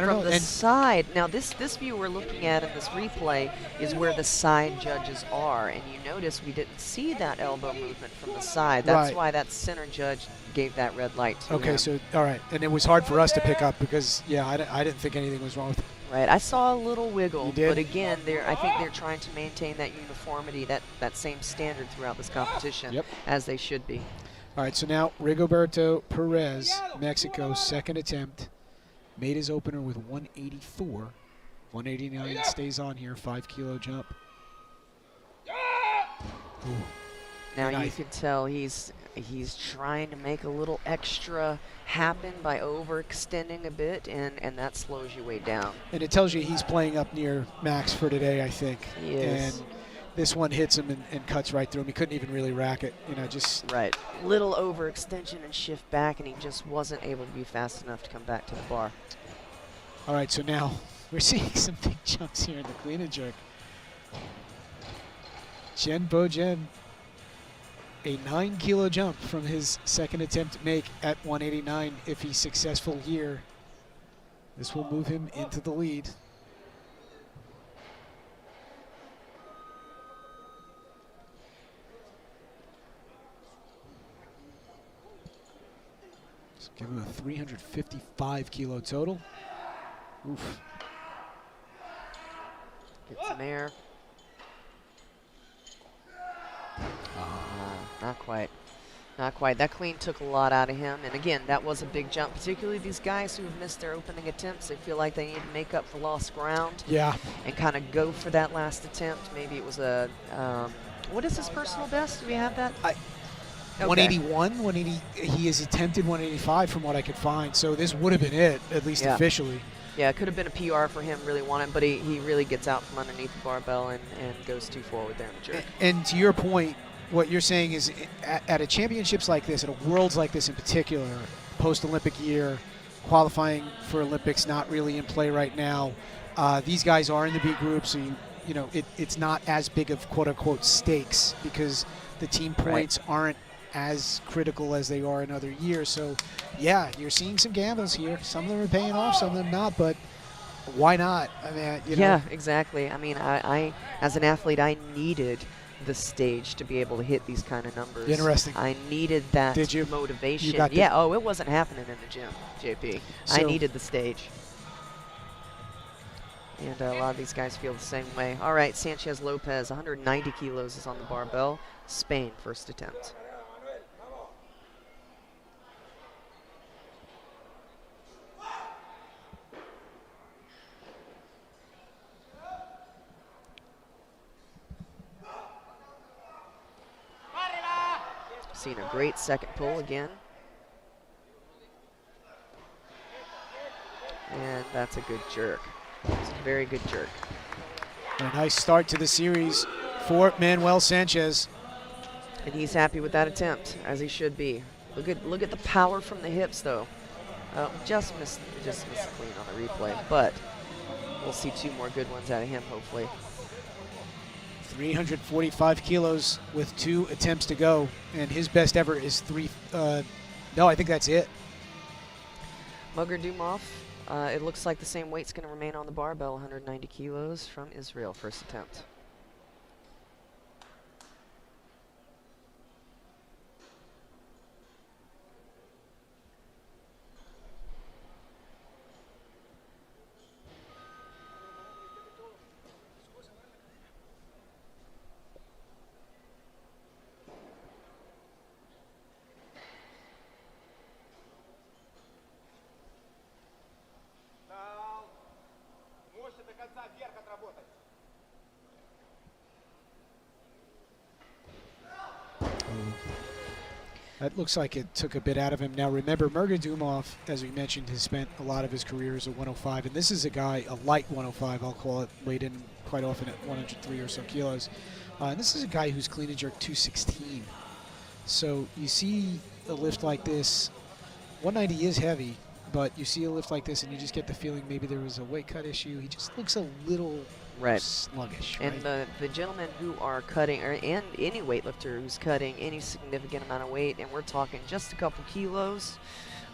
don't From know. the And side. Now, this view we're looking at in this replay is where the side judges are, and you notice we didn't see that elbow movement from the side. That's Right. why that center judge gave that red light to okay, him. so all right, and it was hard for us to pick up because I didn't think anything was wrong with it. Right, I saw a little wiggle, You did? but again, I think they're trying to maintain that uniformity, that same standard throughout this competition, Yep. as they should be. All right, so now Rigoberto Perez, Mexico, second attempt. Made his opener with 184. 189 stays on here, 5 kilo jump. Ooh. Now And you can tell he's trying to make a little extra happen by overextending a bit, and that slows you way down. And it tells you he's playing up near max for today, I think. He is. And this one hits him and cuts right through him. He couldn't even really rack it, just. Right. Little overextension and shift back, and he just wasn't able to be fast enough to come back to the bar. All right, so now we're seeing some big jumps here in the clean and jerk. Jen Bojen, a 9-kilo jump from his second attempt to make at 189. If he's successful here, this will move him into the lead. So give him a 355-kilo total. Oof. Get some air. Not quite. Not quite. That clean took a lot out of him. And again, that was a big jump, particularly these guys who have missed their opening attempts. They feel like they need to make up for lost ground. Yeah. And kind of go for that last attempt. Maybe it was a, what is his personal best? Do we have that? Okay. 181, 180. He has attempted 185 from what I could find. So this would have been it, at least officially. Yeah, it could have been a PR for him, really wanted, but he really gets out from underneath the barbell and goes too forward there in the jerk. And to your point, what you're saying is at a championships like this, at a worlds like this in particular, post-Olympic year, qualifying for Olympics not really in play right now. These guys are in the B group, so you know it's not as big of quote-unquote stakes because the team points aren't as critical as they are in other years. So, yeah, you're seeing some gambles here. Some of them are paying off, some of them not, but why not? I mean, you know. Yeah, exactly. I mean, I as an athlete, I needed the stage to be able to hit these kind of numbers. Interesting. I needed that Did you? motivation. You got oh, it wasn't happening in the gym, JP. I needed the stage. And a lot of these guys feel the same way. All right, Sanchez Lopez, 190 kilos is on the barbell. Spain, first attempt. Seen a great second pull again. And that's a good jerk. It's a very good jerk. A nice start to the series for Manuel Sanchez. And he's happy with that attempt, as he should be. Look at the power from the hips, though. Just missed clean on the replay, but we'll see two more good ones out of him, hopefully. 345 kilos with 2 attempts to go, and his best ever is 3. No, I think that's it. Mugger Dumov, it looks like the same weight's going to remain on the barbell, 190 kilos from Israel, first attempt. That looks like it took a bit out of him. Now remember, Murgadumov, as we mentioned, has spent a lot of his career as a 105, and this is a guy, a light 105, I'll call it, weighed in quite often at 103 or so kilos. And this is a guy who's clean and jerk 216. So you see a lift like this, 190 is heavy, but you see a lift like this and you just get the feeling maybe there was a weight cut issue. He just looks a little sluggish. And the gentlemen who are cutting, and any weightlifter who's cutting any significant amount of weight, and we're talking just a couple kilos,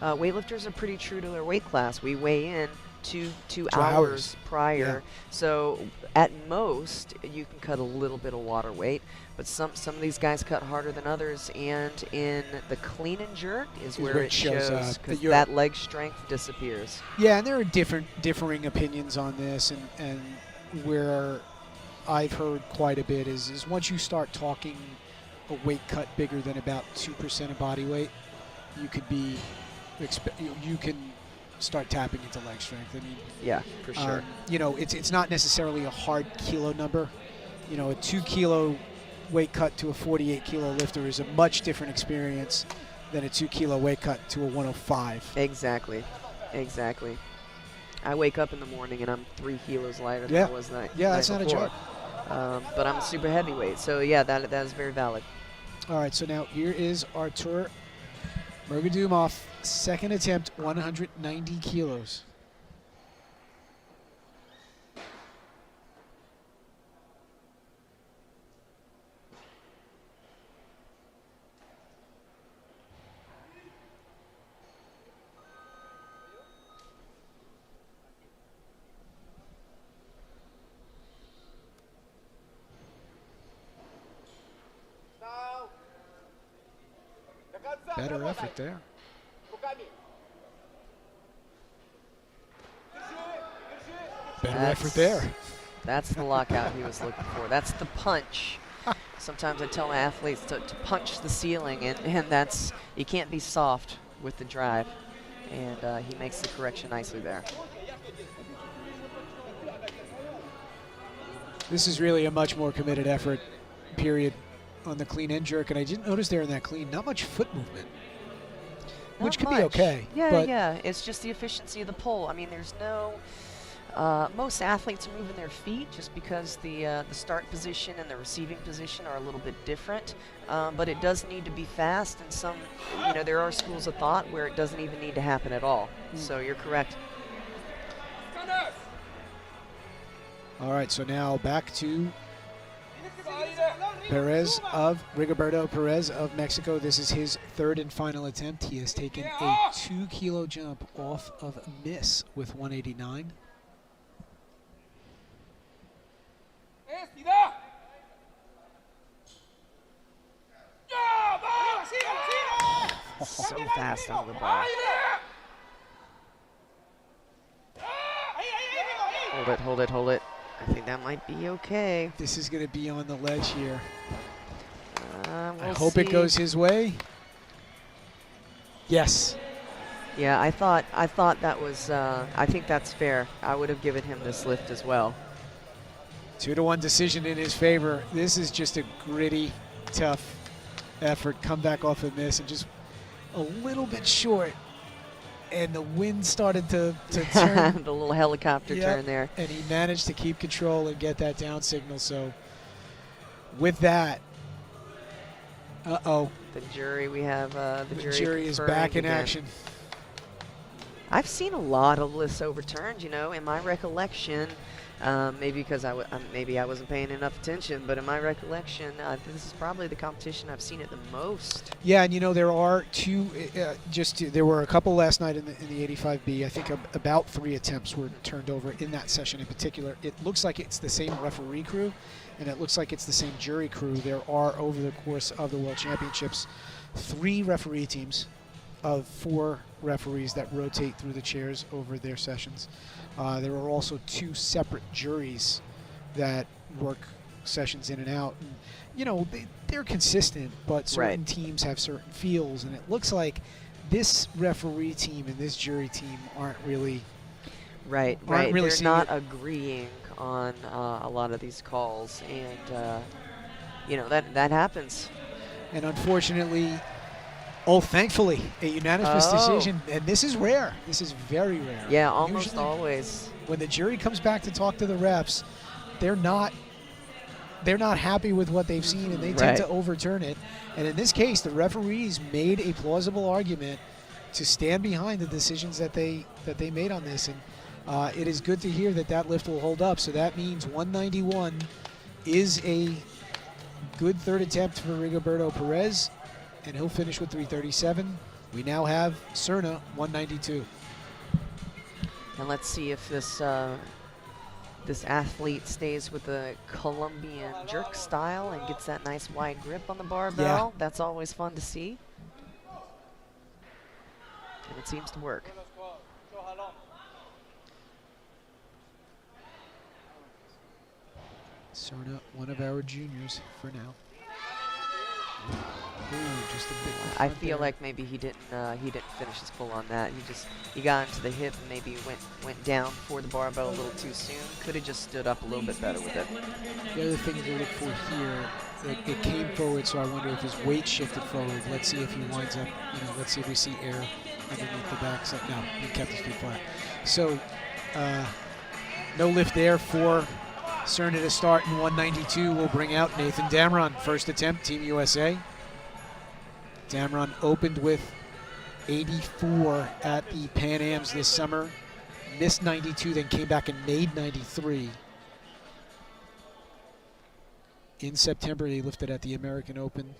weightlifters are pretty true to their weight class. We weigh in two hours prior. Yeah. So at most, you can cut a little bit of water weight, but some of these guys cut harder than others, and in the clean and jerk is where it shows, because that leg strength disappears. Yeah, and there are differing opinions on this, and where I've heard quite a bit is once you start talking a weight cut bigger than about 2% of body weight, you could be, you can start tapping into leg strength. I mean, yeah, for sure. You know, it's not necessarily a hard kilo number. You know, a 2 kilo weight cut to a 48 kilo lifter is a much different experience than a 2 kilo weight cut to a 105. Exactly. I wake up in the morning and I'm 3 kilos lighter than I was the night that's before. Not a joke. But I'm a super heavyweight, so yeah, that is very valid. All right, so now here is Artur Murgadumov, second attempt, 190 kilos. better effort there. Better effort there. That's the lockout he was looking for. That's the punch. Sometimes I tell my athletes to punch the ceiling, and that's, you can't be soft with the drive. And he makes the correction nicely there. This is really a much more committed effort, period, on the clean and jerk. And I didn't notice there in that clean, not much foot movement, which could be okay. Yeah, but yeah. It's just the efficiency of the pull. I mean, there's no. Most athletes are moving their feet just because the start position and the receiving position are a little bit different. But it does need to be fast, and some, there are schools of thought where it doesn't even need to happen at all. So you're correct. All right, so now back to Rigoberto Perez of Mexico. This is his third and final attempt. He has taken a 2-kilo jump off of a miss with 189. So fast on the ball. Hold it, hold it, hold it. I think that might be okay. This is going to be on the ledge here. We'll I hope see. it goes his way. Yes. Yeah, I thought that was, I think that's fair. I would have given him this lift as well. 2-1 decision in his favor. This is just a gritty, tough effort. Come back off a miss and just a little bit short. And the wind started to turn. The little helicopter turn there. And he managed to keep control and get that down signal. So with that, the jury, we have the jury is back in again. action. I've seen a lot of lists overturned, in my recollection. Maybe because maybe I wasn't paying enough attention, but in my recollection, this is probably the competition I've seen it the most. Yeah, and there are two. There were a couple last night in the 85B. I think about 3 attempts were turned over in that session in particular. It looks like it's the same referee crew, and it looks like it's the same jury crew. There are, over the course of the World Championships, 3 referee teams of 4 referees that rotate through the chairs over their sessions. There are also 2 separate juries that work sessions in and out. And, they're consistent, but certain teams have certain feels, and it looks like this referee team and this jury team aren't really Right. Really They're not agreeing on a lot of these calls, and that happens. And unfortunately, thankfully, a unanimous decision, and this is rare. This is very rare. Yeah, almost Usually, always. when the jury comes back to talk to the refs, they're not happy with what they've seen, and they tend to overturn it. And in this case, the referees made a plausible argument to stand behind the decisions that they made on this, and it is good to hear that lift will hold up. So that means 191 is a good third attempt for Rigoberto Perez, and he'll finish with 337. We now have Serna 192. And let's see if this this athlete stays with the Colombian jerk style and gets that nice wide grip on the barbell. Yeah. That's always fun to see. And it seems to work. Serna, one of our juniors for now. Ooh, just a bit. I feel like maybe he didn't finish his pull on that. He got into the hip and maybe went down for the barbell a little too soon. Could have just stood up a little bit better with it. The other thing to look for here, it came forward, so I wonder if his weight shifted forward. Let's see if he winds up, let's see if we see air underneath the back. So, no, he kept his feet flat. So, no lift there for Serna to start in 192. Will bring out Nathan Damron. First attempt, Team USA. Damron opened with 84 at the Pan Ams this summer. Missed 92, then came back and made 93. In September, he lifted at the American Open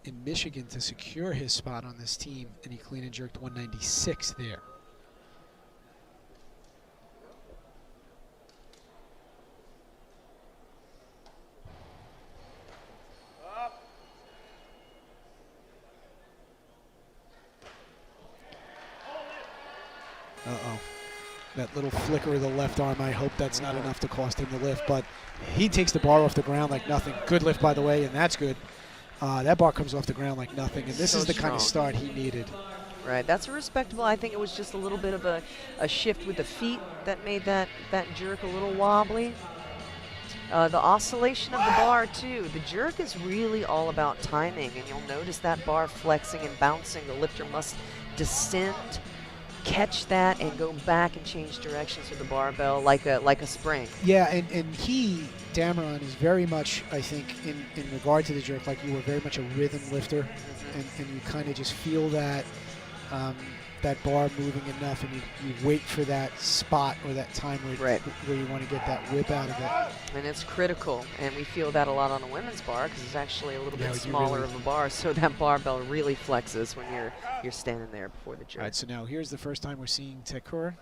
in Michigan to secure his spot on this team, and he clean and jerked 196 there. Uh-oh. That little flicker of the left arm, I hope that's not enough to cost him the lift, but he takes the bar off the ground like nothing. Good lift, by the way, and that's good. That bar comes off the ground like nothing, and this So is the kind of strong. start he needed. Right, that's a respectable. I think it was just a little bit of a shift with the feet that made that jerk a little wobbly. The oscillation of the bar too. The jerk is really all about timing, and you'll notice that bar flexing and bouncing. The lifter must descend, catch that, and go back and change directions with the barbell like a spring. Yeah, and he, Dameron, is very much, I think, in regard to the jerk, like you were very much a rhythm lifter, and you kind of just feel that that bar moving enough, and you wait for that spot or that time where you want to get that whip out of it. And it's critical, and we feel that a lot on the women's bar because it's actually a little bit you smaller really- of a bar, so that barbell really flexes when you're standing there before the jerk. All right, so now here's the first time we're seeing Tekura.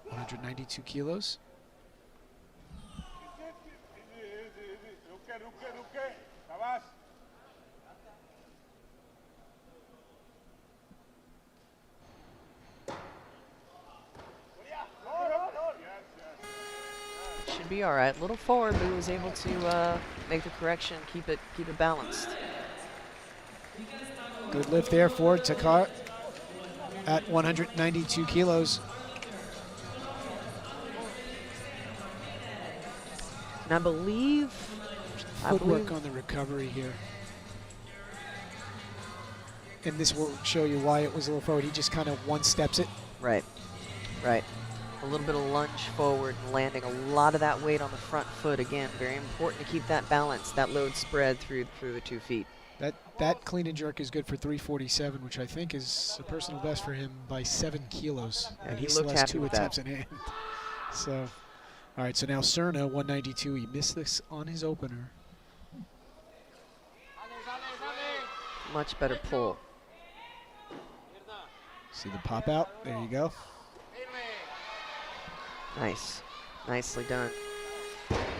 192 kilos. Should be all right. Little forward, but he was able to make the correction, keep it balanced. Good lift there for Tekura at 192 kilos. And I believe Footwork on the recovery here. And this will show you why it was a little forward. He just kind of one-steps it. right. A little bit of lunge forward and landing a lot of that weight on the front foot. Again, very important to keep that balance, that load spread through the 2 feet. That clean and jerk is good for 347, which I think is a personal best for him by 7 kilos. Yeah, and he still looked has happy 2 with attempts that. in hand. So, all right, so now Cerna, 192. He missed this on his opener. Much better pull. See the pop out? There you go. Nice. Nicely done.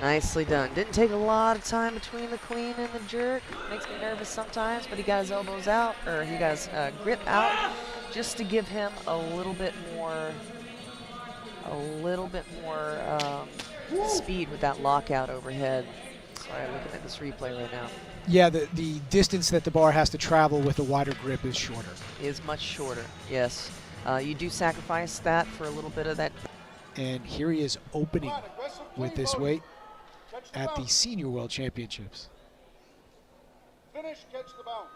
Nicely done. Didn't take a lot of time between the clean and the jerk. Makes me nervous sometimes, but he got his elbows out, or he got his grip out, just to give him a little bit more speed with that lockout overhead. Sorry, looking at this replay right now. Yeah, the distance that the bar has to travel with a wider grip is shorter. Is much shorter, yes. You do sacrifice that for a little bit of that. And here he is opening with this weight at the Senior World Championships. Finish, catch the bounce.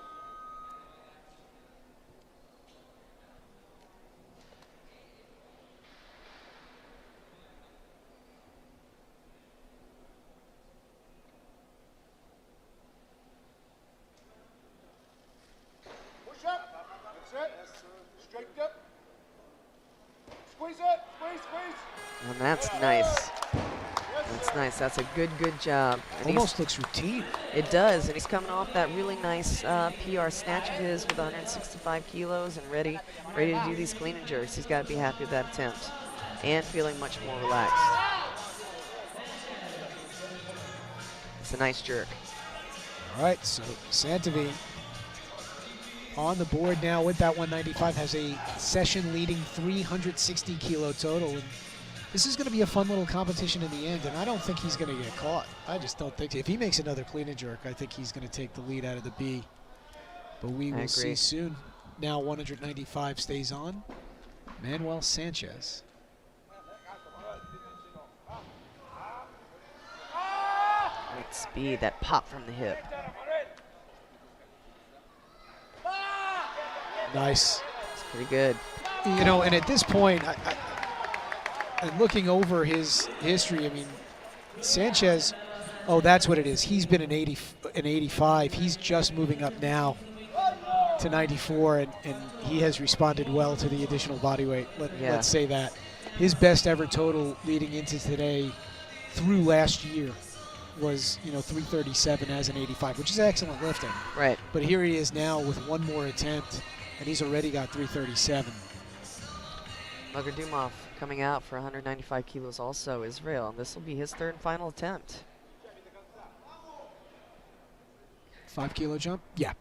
Push up. That's it. Straighten up. Squeeze it. Squeeze. And that's nice. That's nice. That's a good job. And Almost looks routine. it does, and he's coming off that really nice PR snatch of his with 165 kilos and ready to do these clean and jerks. He's got to be happy with that attempt and feeling much more relaxed. It's a nice jerk. All right, so Santavi on the board now with that 195, has a session-leading 360 kilo total. And this is going to be a fun little competition in the end, and I don't think he's going to get caught. I just don't think. If he makes another clean and jerk, I think he's going to take the lead out of the B. But we will see soon. Now 195 stays on. Manuel Sanchez. Great speed, that pop from the hip. Nice. It's pretty good. You know, and at this point, and looking over his history, I mean, Sanchez, oh, that's what it is. He's been an 85. He's just moving up now to 94, and he has responded well to the additional body weight. Let's say that. His best ever total leading into today through last year was, 337 as an 85, which is excellent lifting. Right. But here he is now with one more attempt, and he's already got 337. Mugardumov coming out for 195 kilos also, Israel, and this will be his third and final attempt. 5 kilo jump? Yeah.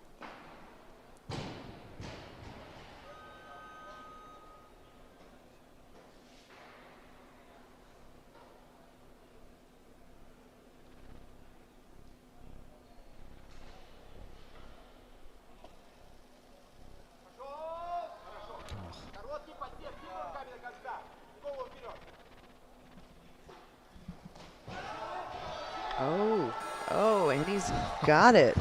got it.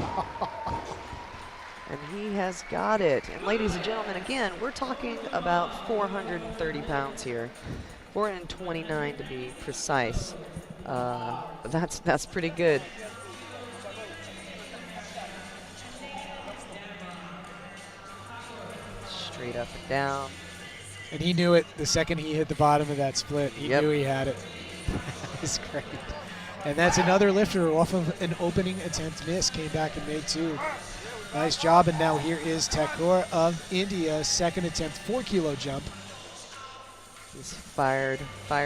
And he has got it. And ladies and gentlemen, again, we're talking about 430 pounds here. 429 to be precise. But that's pretty good. Straight up and down. And he knew it the second he hit the bottom of that split. He Yep. knew he had it. That was great. And that's another lifter off of an opening attempt miss. Came back and made 2. Nice job. And now here is Thakur of India. Second attempt, 4-kilo jump. He's fired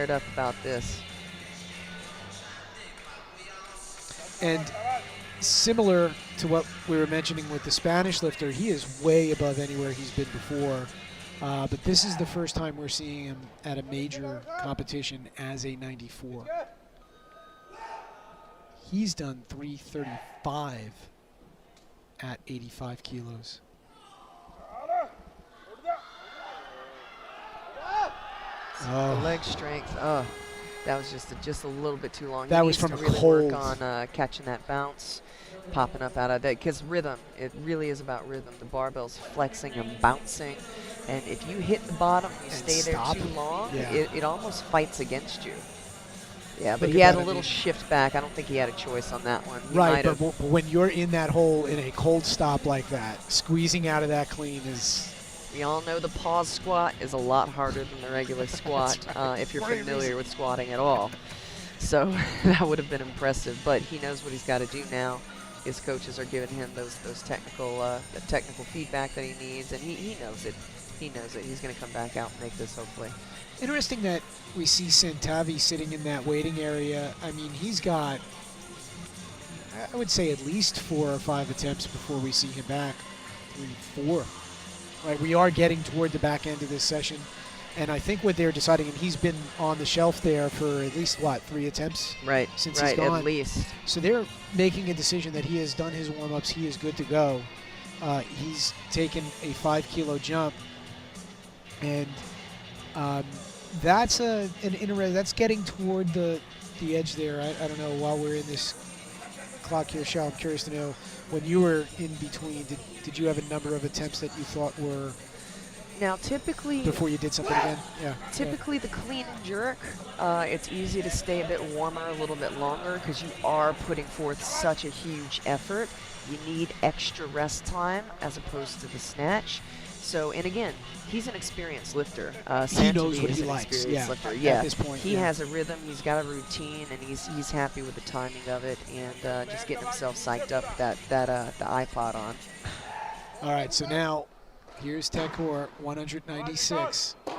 up about this. And similar to what we were mentioning with the Spanish lifter, he is way above anywhere he's been before. But this is the first time we're seeing him at a major competition as a 94. He's done 335 at 85 kilos. The leg strength. Oh, that was just a little bit too long. That He was needs from to a really cold. work on catching that bounce, popping up out of that. Because rhythm, it really is about rhythm. The barbell's flexing and bouncing, and if you hit the bottom, you And stay there stop. too long. Yeah. It almost fights against you. Yeah, but Look he at had that, a I little mean- shift back. I don't think he had a choice on that one. He Right, might but have. when you're in that hole in a cold stop like that, squeezing out of that clean is... We all know the pause squat is a lot harder than the regular squat if you're familiar with squatting at all. So that would have been impressive, but he knows what he's got to do now. His coaches are giving him those technical feedback that he needs, and he knows it. He knows it. He's going to come back out and make this, hopefully. Interesting that we see Santavi sitting in that waiting area. I mean, he's got, I would say, at least 4 or 5 attempts before we see him back. 3, 4. Right, we are getting toward the back end of this session, and I think what they're deciding, and he's been on the shelf there for at least, 3 attempts? Right, Since he's right, gone. at least. So they're making a decision that he has done his warm-ups, he is good to go. He's taken a 5-kilo jump, and that's that's getting toward the edge there. I don't know, while we're in this clock here, Shao, I'm curious to know, when you were in between, did you have a number of attempts that you thought were Now, typically, before you did something again? Yeah. typically the clean and jerk, it's easy to stay a bit warmer a little bit longer because you are putting forth such a huge effort. You need extra rest time as opposed to the snatch. So, and again, he's an experienced lifter. He knows Santavi what is he an likes, experienced yeah, lifter. at Yeah, this point, he yeah. has a rhythm. He's got a routine, and he's happy with the timing of it, and just getting himself psyched up with the iPod on. All right, so now here's Thakur, 196. So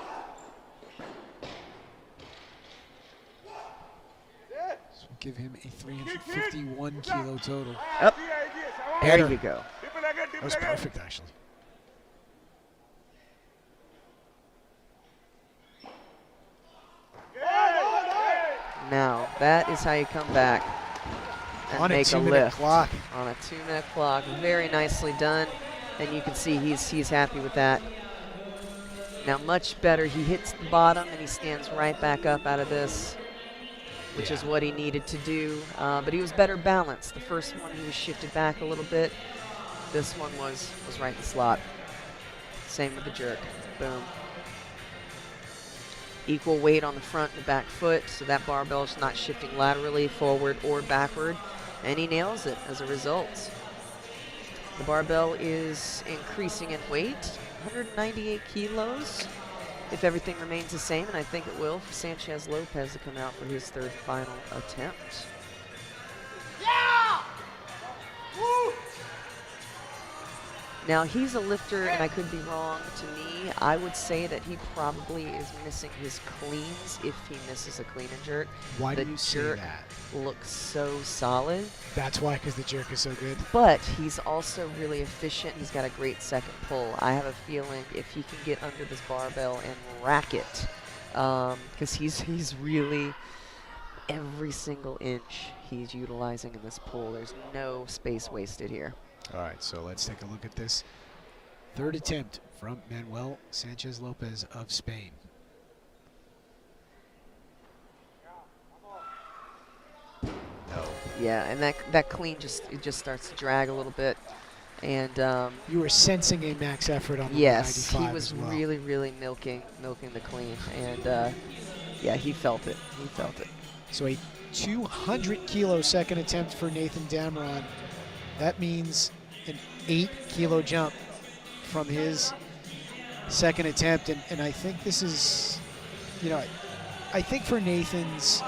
we'll give him a 351 kilo total. Up. There Better. you go. That was perfect, actually. Now, that is how you come back and On a make a 2-minute lift. clock. On a 2-minute clock. Very nicely done. And you can see he's happy with that. Now, much better. He hits the bottom and he stands right back up out of this, which is what he needed to do. But he was better balanced. The first one, he was shifted back a little bit. This one was right in the slot. Same with the jerk. Boom. Equal weight on the front and the back foot, so that barbell is not shifting laterally, forward, or backward, and he nails it as a result. The barbell is increasing in weight, 198 kilos, if everything remains the same, and I think it will for Sanchez Lopez to come out for his third final attempt. Now, he's a lifter, and I could be wrong. To me, I would say that he probably is missing his cleans if he misses a clean and jerk. Why The do you say jerk that? looks so solid, That's why, because the jerk is so good. but he's also really efficient. He's got a great second pull. I have a feeling if he can get under this barbell and rack it, because he's really, every single inch he's utilizing in this pull. There's no space wasted here. All right, so let's take a look at this third attempt from Manuel Sanchez Lopez of Spain. Yeah, and that clean just starts to drag a little bit. And You were sensing a max effort on the yes, 195 he was as well. really milking the clean, and yeah, he felt it. He felt it. So a 200-kilo second attempt for Nathan Damron. That means an 8-kilo jump from his second attempt, and I think this is, you know, I think for Nathan's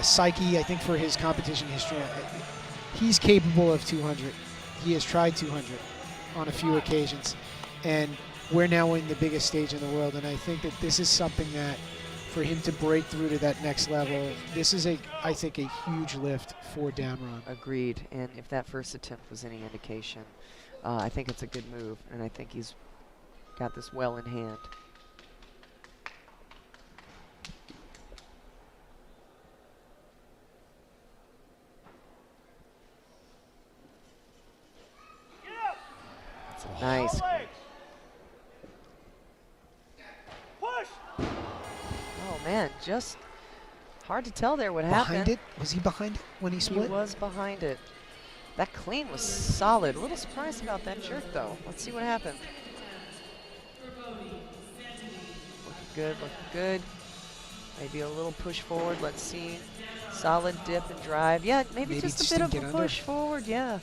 psyche, I think for his competition history, he's capable of 200. He has tried 200 on a few occasions, and we're now in the biggest stage in the world, and I think that this is something that for him to break through to that next level, this is, I think, a huge lift for Damron. Agreed. And if that first attempt was any indication, I think it's a good move, and I think he's got this well in hand. That's nice. Push. Oh man, just hard to tell there what Behind happened. it? Was he behind it when he split? He was behind it. That clean was solid. A little surprised about that jerk though. Let's see what happened. Looking good, looking good. Maybe a little push forward. Let's see. Solid dip and drive. Yeah, maybe just a bit of a push forward. Yeah.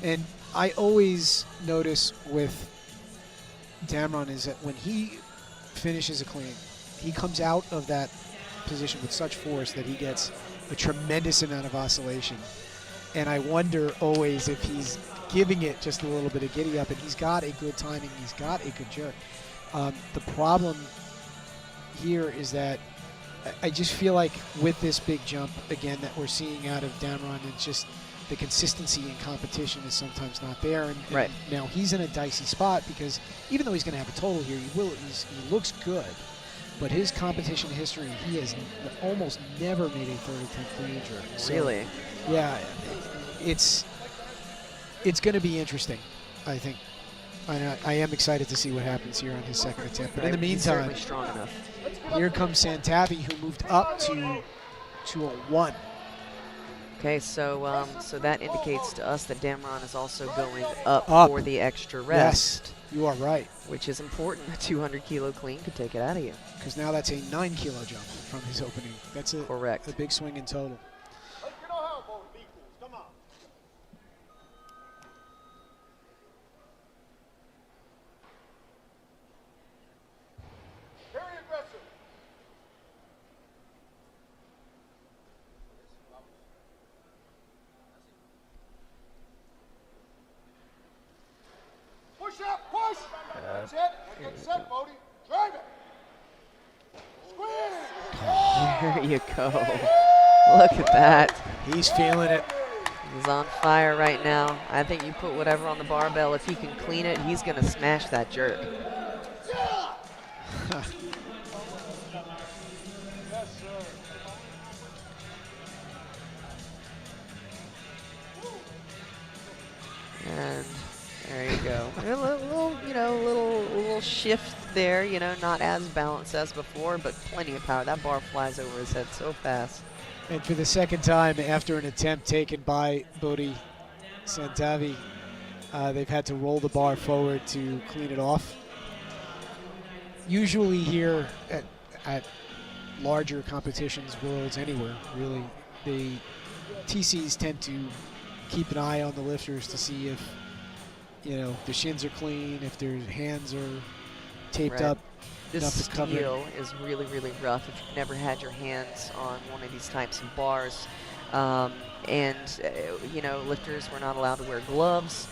And I always notice with Damron is that when he finishes a clean, he comes out of that position with such force that he gets a tremendous amount of oscillation. And I wonder always if he's giving it just a little bit of giddy up, and he's got a good timing, he's got a good jerk. The problem here is that I just feel like with this big jump, again, that we're seeing out of Damron, it's just the consistency in competition is sometimes not there. And right. Now he's in a dicey spot because even though he's going to have a total here, he looks good. But his competition history, he has almost never made a third attempt clean jerk. So, really? Yeah, it's going to be interesting, I think. I am excited to see what happens here on his second attempt. But in the meantime, he's certainly strong enough. here comes Santavi, who moved up to a 1. Okay, so so that indicates to us that Damron is also going up for the extra rest. Yes, you are right. Which is important. A 200-kilo clean could take it out of you. Because now that's a 9-kilo jump from his opening. That's correct. A big swing in total. Come on. Very aggressive. Push up, push. That's it. Get set, Bodie. Drive it. Squeeze. There you go. Look at that. He's feeling it. He's on fire right now. I think you put whatever on the barbell. If he can clean it, he's going to smash that jerk. And there you go. A little shift there, not as balanced as before, but plenty of power. That bar flies over his head so fast. And for the second time after an attempt taken by Bodhi Santavi, they've had to roll the bar forward to clean it off. Usually here at larger competitions, worlds, anywhere, really, the TCs tend to keep an eye on the lifters to see if, the shins are clean, if their hands are taped up. This steel is really, really rough if you've never had your hands on one of these types of bars. Lifters were not allowed to wear gloves.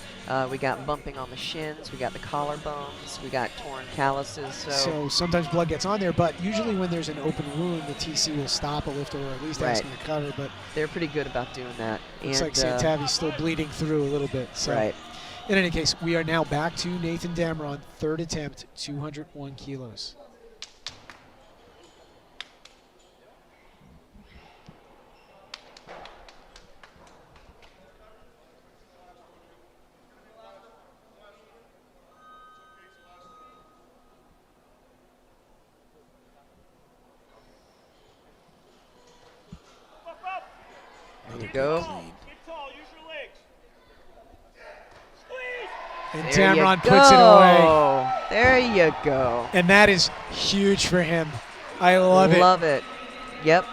We got bumping on the shins. We got the collarbones. We got torn calluses. So sometimes blood gets on there, but usually when there's an open wound, the TC will stop a lifter or at least ask him to cover. But they're pretty good about doing that. Looks like Santavi's still bleeding through a little bit. So. Right. In any case, we are now back to Nathan Damron, third attempt, 201 kilos. Another go. clean. And There you Damron puts it away. go. There you go. And that is huge for him. I love it. Love it. Yep.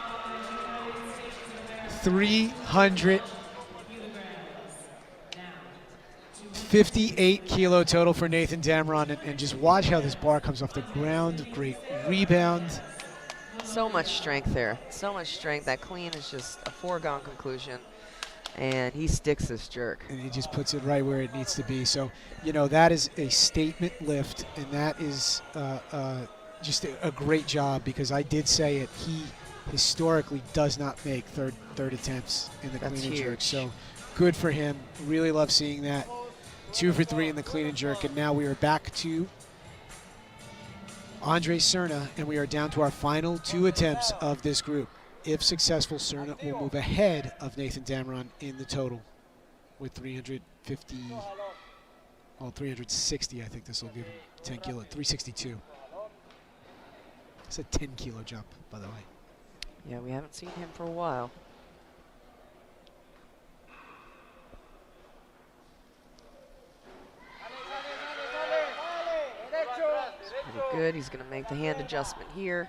358 kilo total for Nathan Damron. And just watch how this bar comes off the ground. Great rebound. So much strength there. So much strength. That clean is just a foregone conclusion. And he sticks this jerk. And he just puts it right where it needs to be. So, you know, that is a statement lift. And that is just a great job, because I did say it. He historically does not make third attempts in the That's clean and jerk. huge. So good for him. Really love seeing that. 2 for 3 in the clean and jerk. And now we are back to Andre Cerna, and we are down to our final 2 attempts of this group. If successful, Cerna will move ahead of Nathan Damron in the total with 360. I think this will give him 10 kilo, 362. It's a 10 kilo jump, by the way. Yeah, we haven't seen him for a while. Pretty good. He's going to make the hand adjustment here.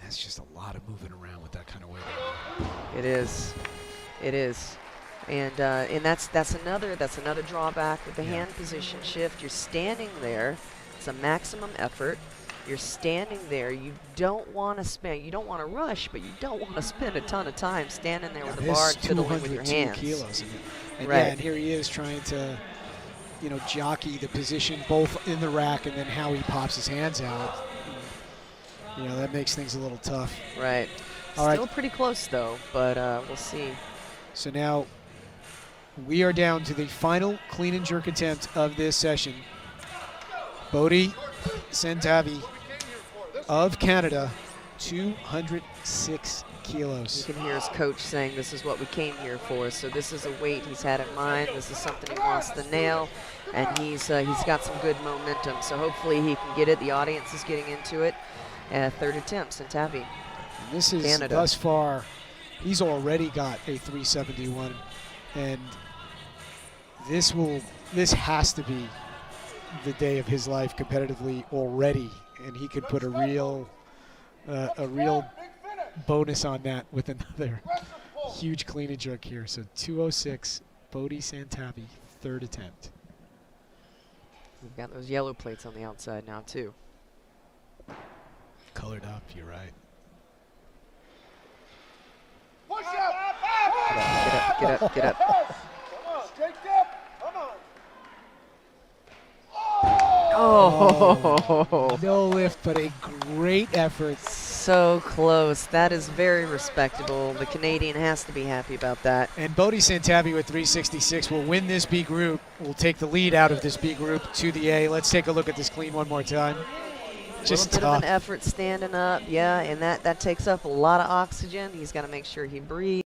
That's just a lot of moving around with that kind of weight. It is. It is. And that's another drawback with the hand position shift. You're standing there. It's a maximum effort. You're standing there. You don't want to spin. You don't want to rush, but you don't want to spend a ton of time standing there with the bar and fiddling with your hands. Kilos. And Right. yeah, and here he is trying to, you know, jockey the position both in the rack and then how he pops his hands out. You know, that makes things a little tough. Right. All Still right. pretty close though, but we'll see. So now we are down to the final clean and jerk attempt of this session. Bodhi Santavi of Canada, 206 kilos. You can hear his coach saying this is what we came here for. So this is a weight he's had in mind. This is something he wants to nail, and he's got some good momentum. So hopefully he can get it. The audience is getting into it. Third attempt, Santavi. This is Canada. thus far, he's already got a 371, and this has to be the day of his life competitively already, and he could put a real bonus on that with another huge clean and jerk here. So 206, Bodhi Santavi, third attempt. We've got those yellow plates on the outside now too. Colored up, you're right. Push up. Get up. Come on. Straight up. Come on. Oh, No lift, but a great effort. so close. That is very respectable. The Canadian has to be happy about that. And Bodhi Santavi with 366 will win this B group, will take the lead out of this B group to the A. Let's take a look at this clean one more time. Just a little bit of tough. an effort standing up, yeah, and that takes up a lot of oxygen. He's got to make sure he breathes.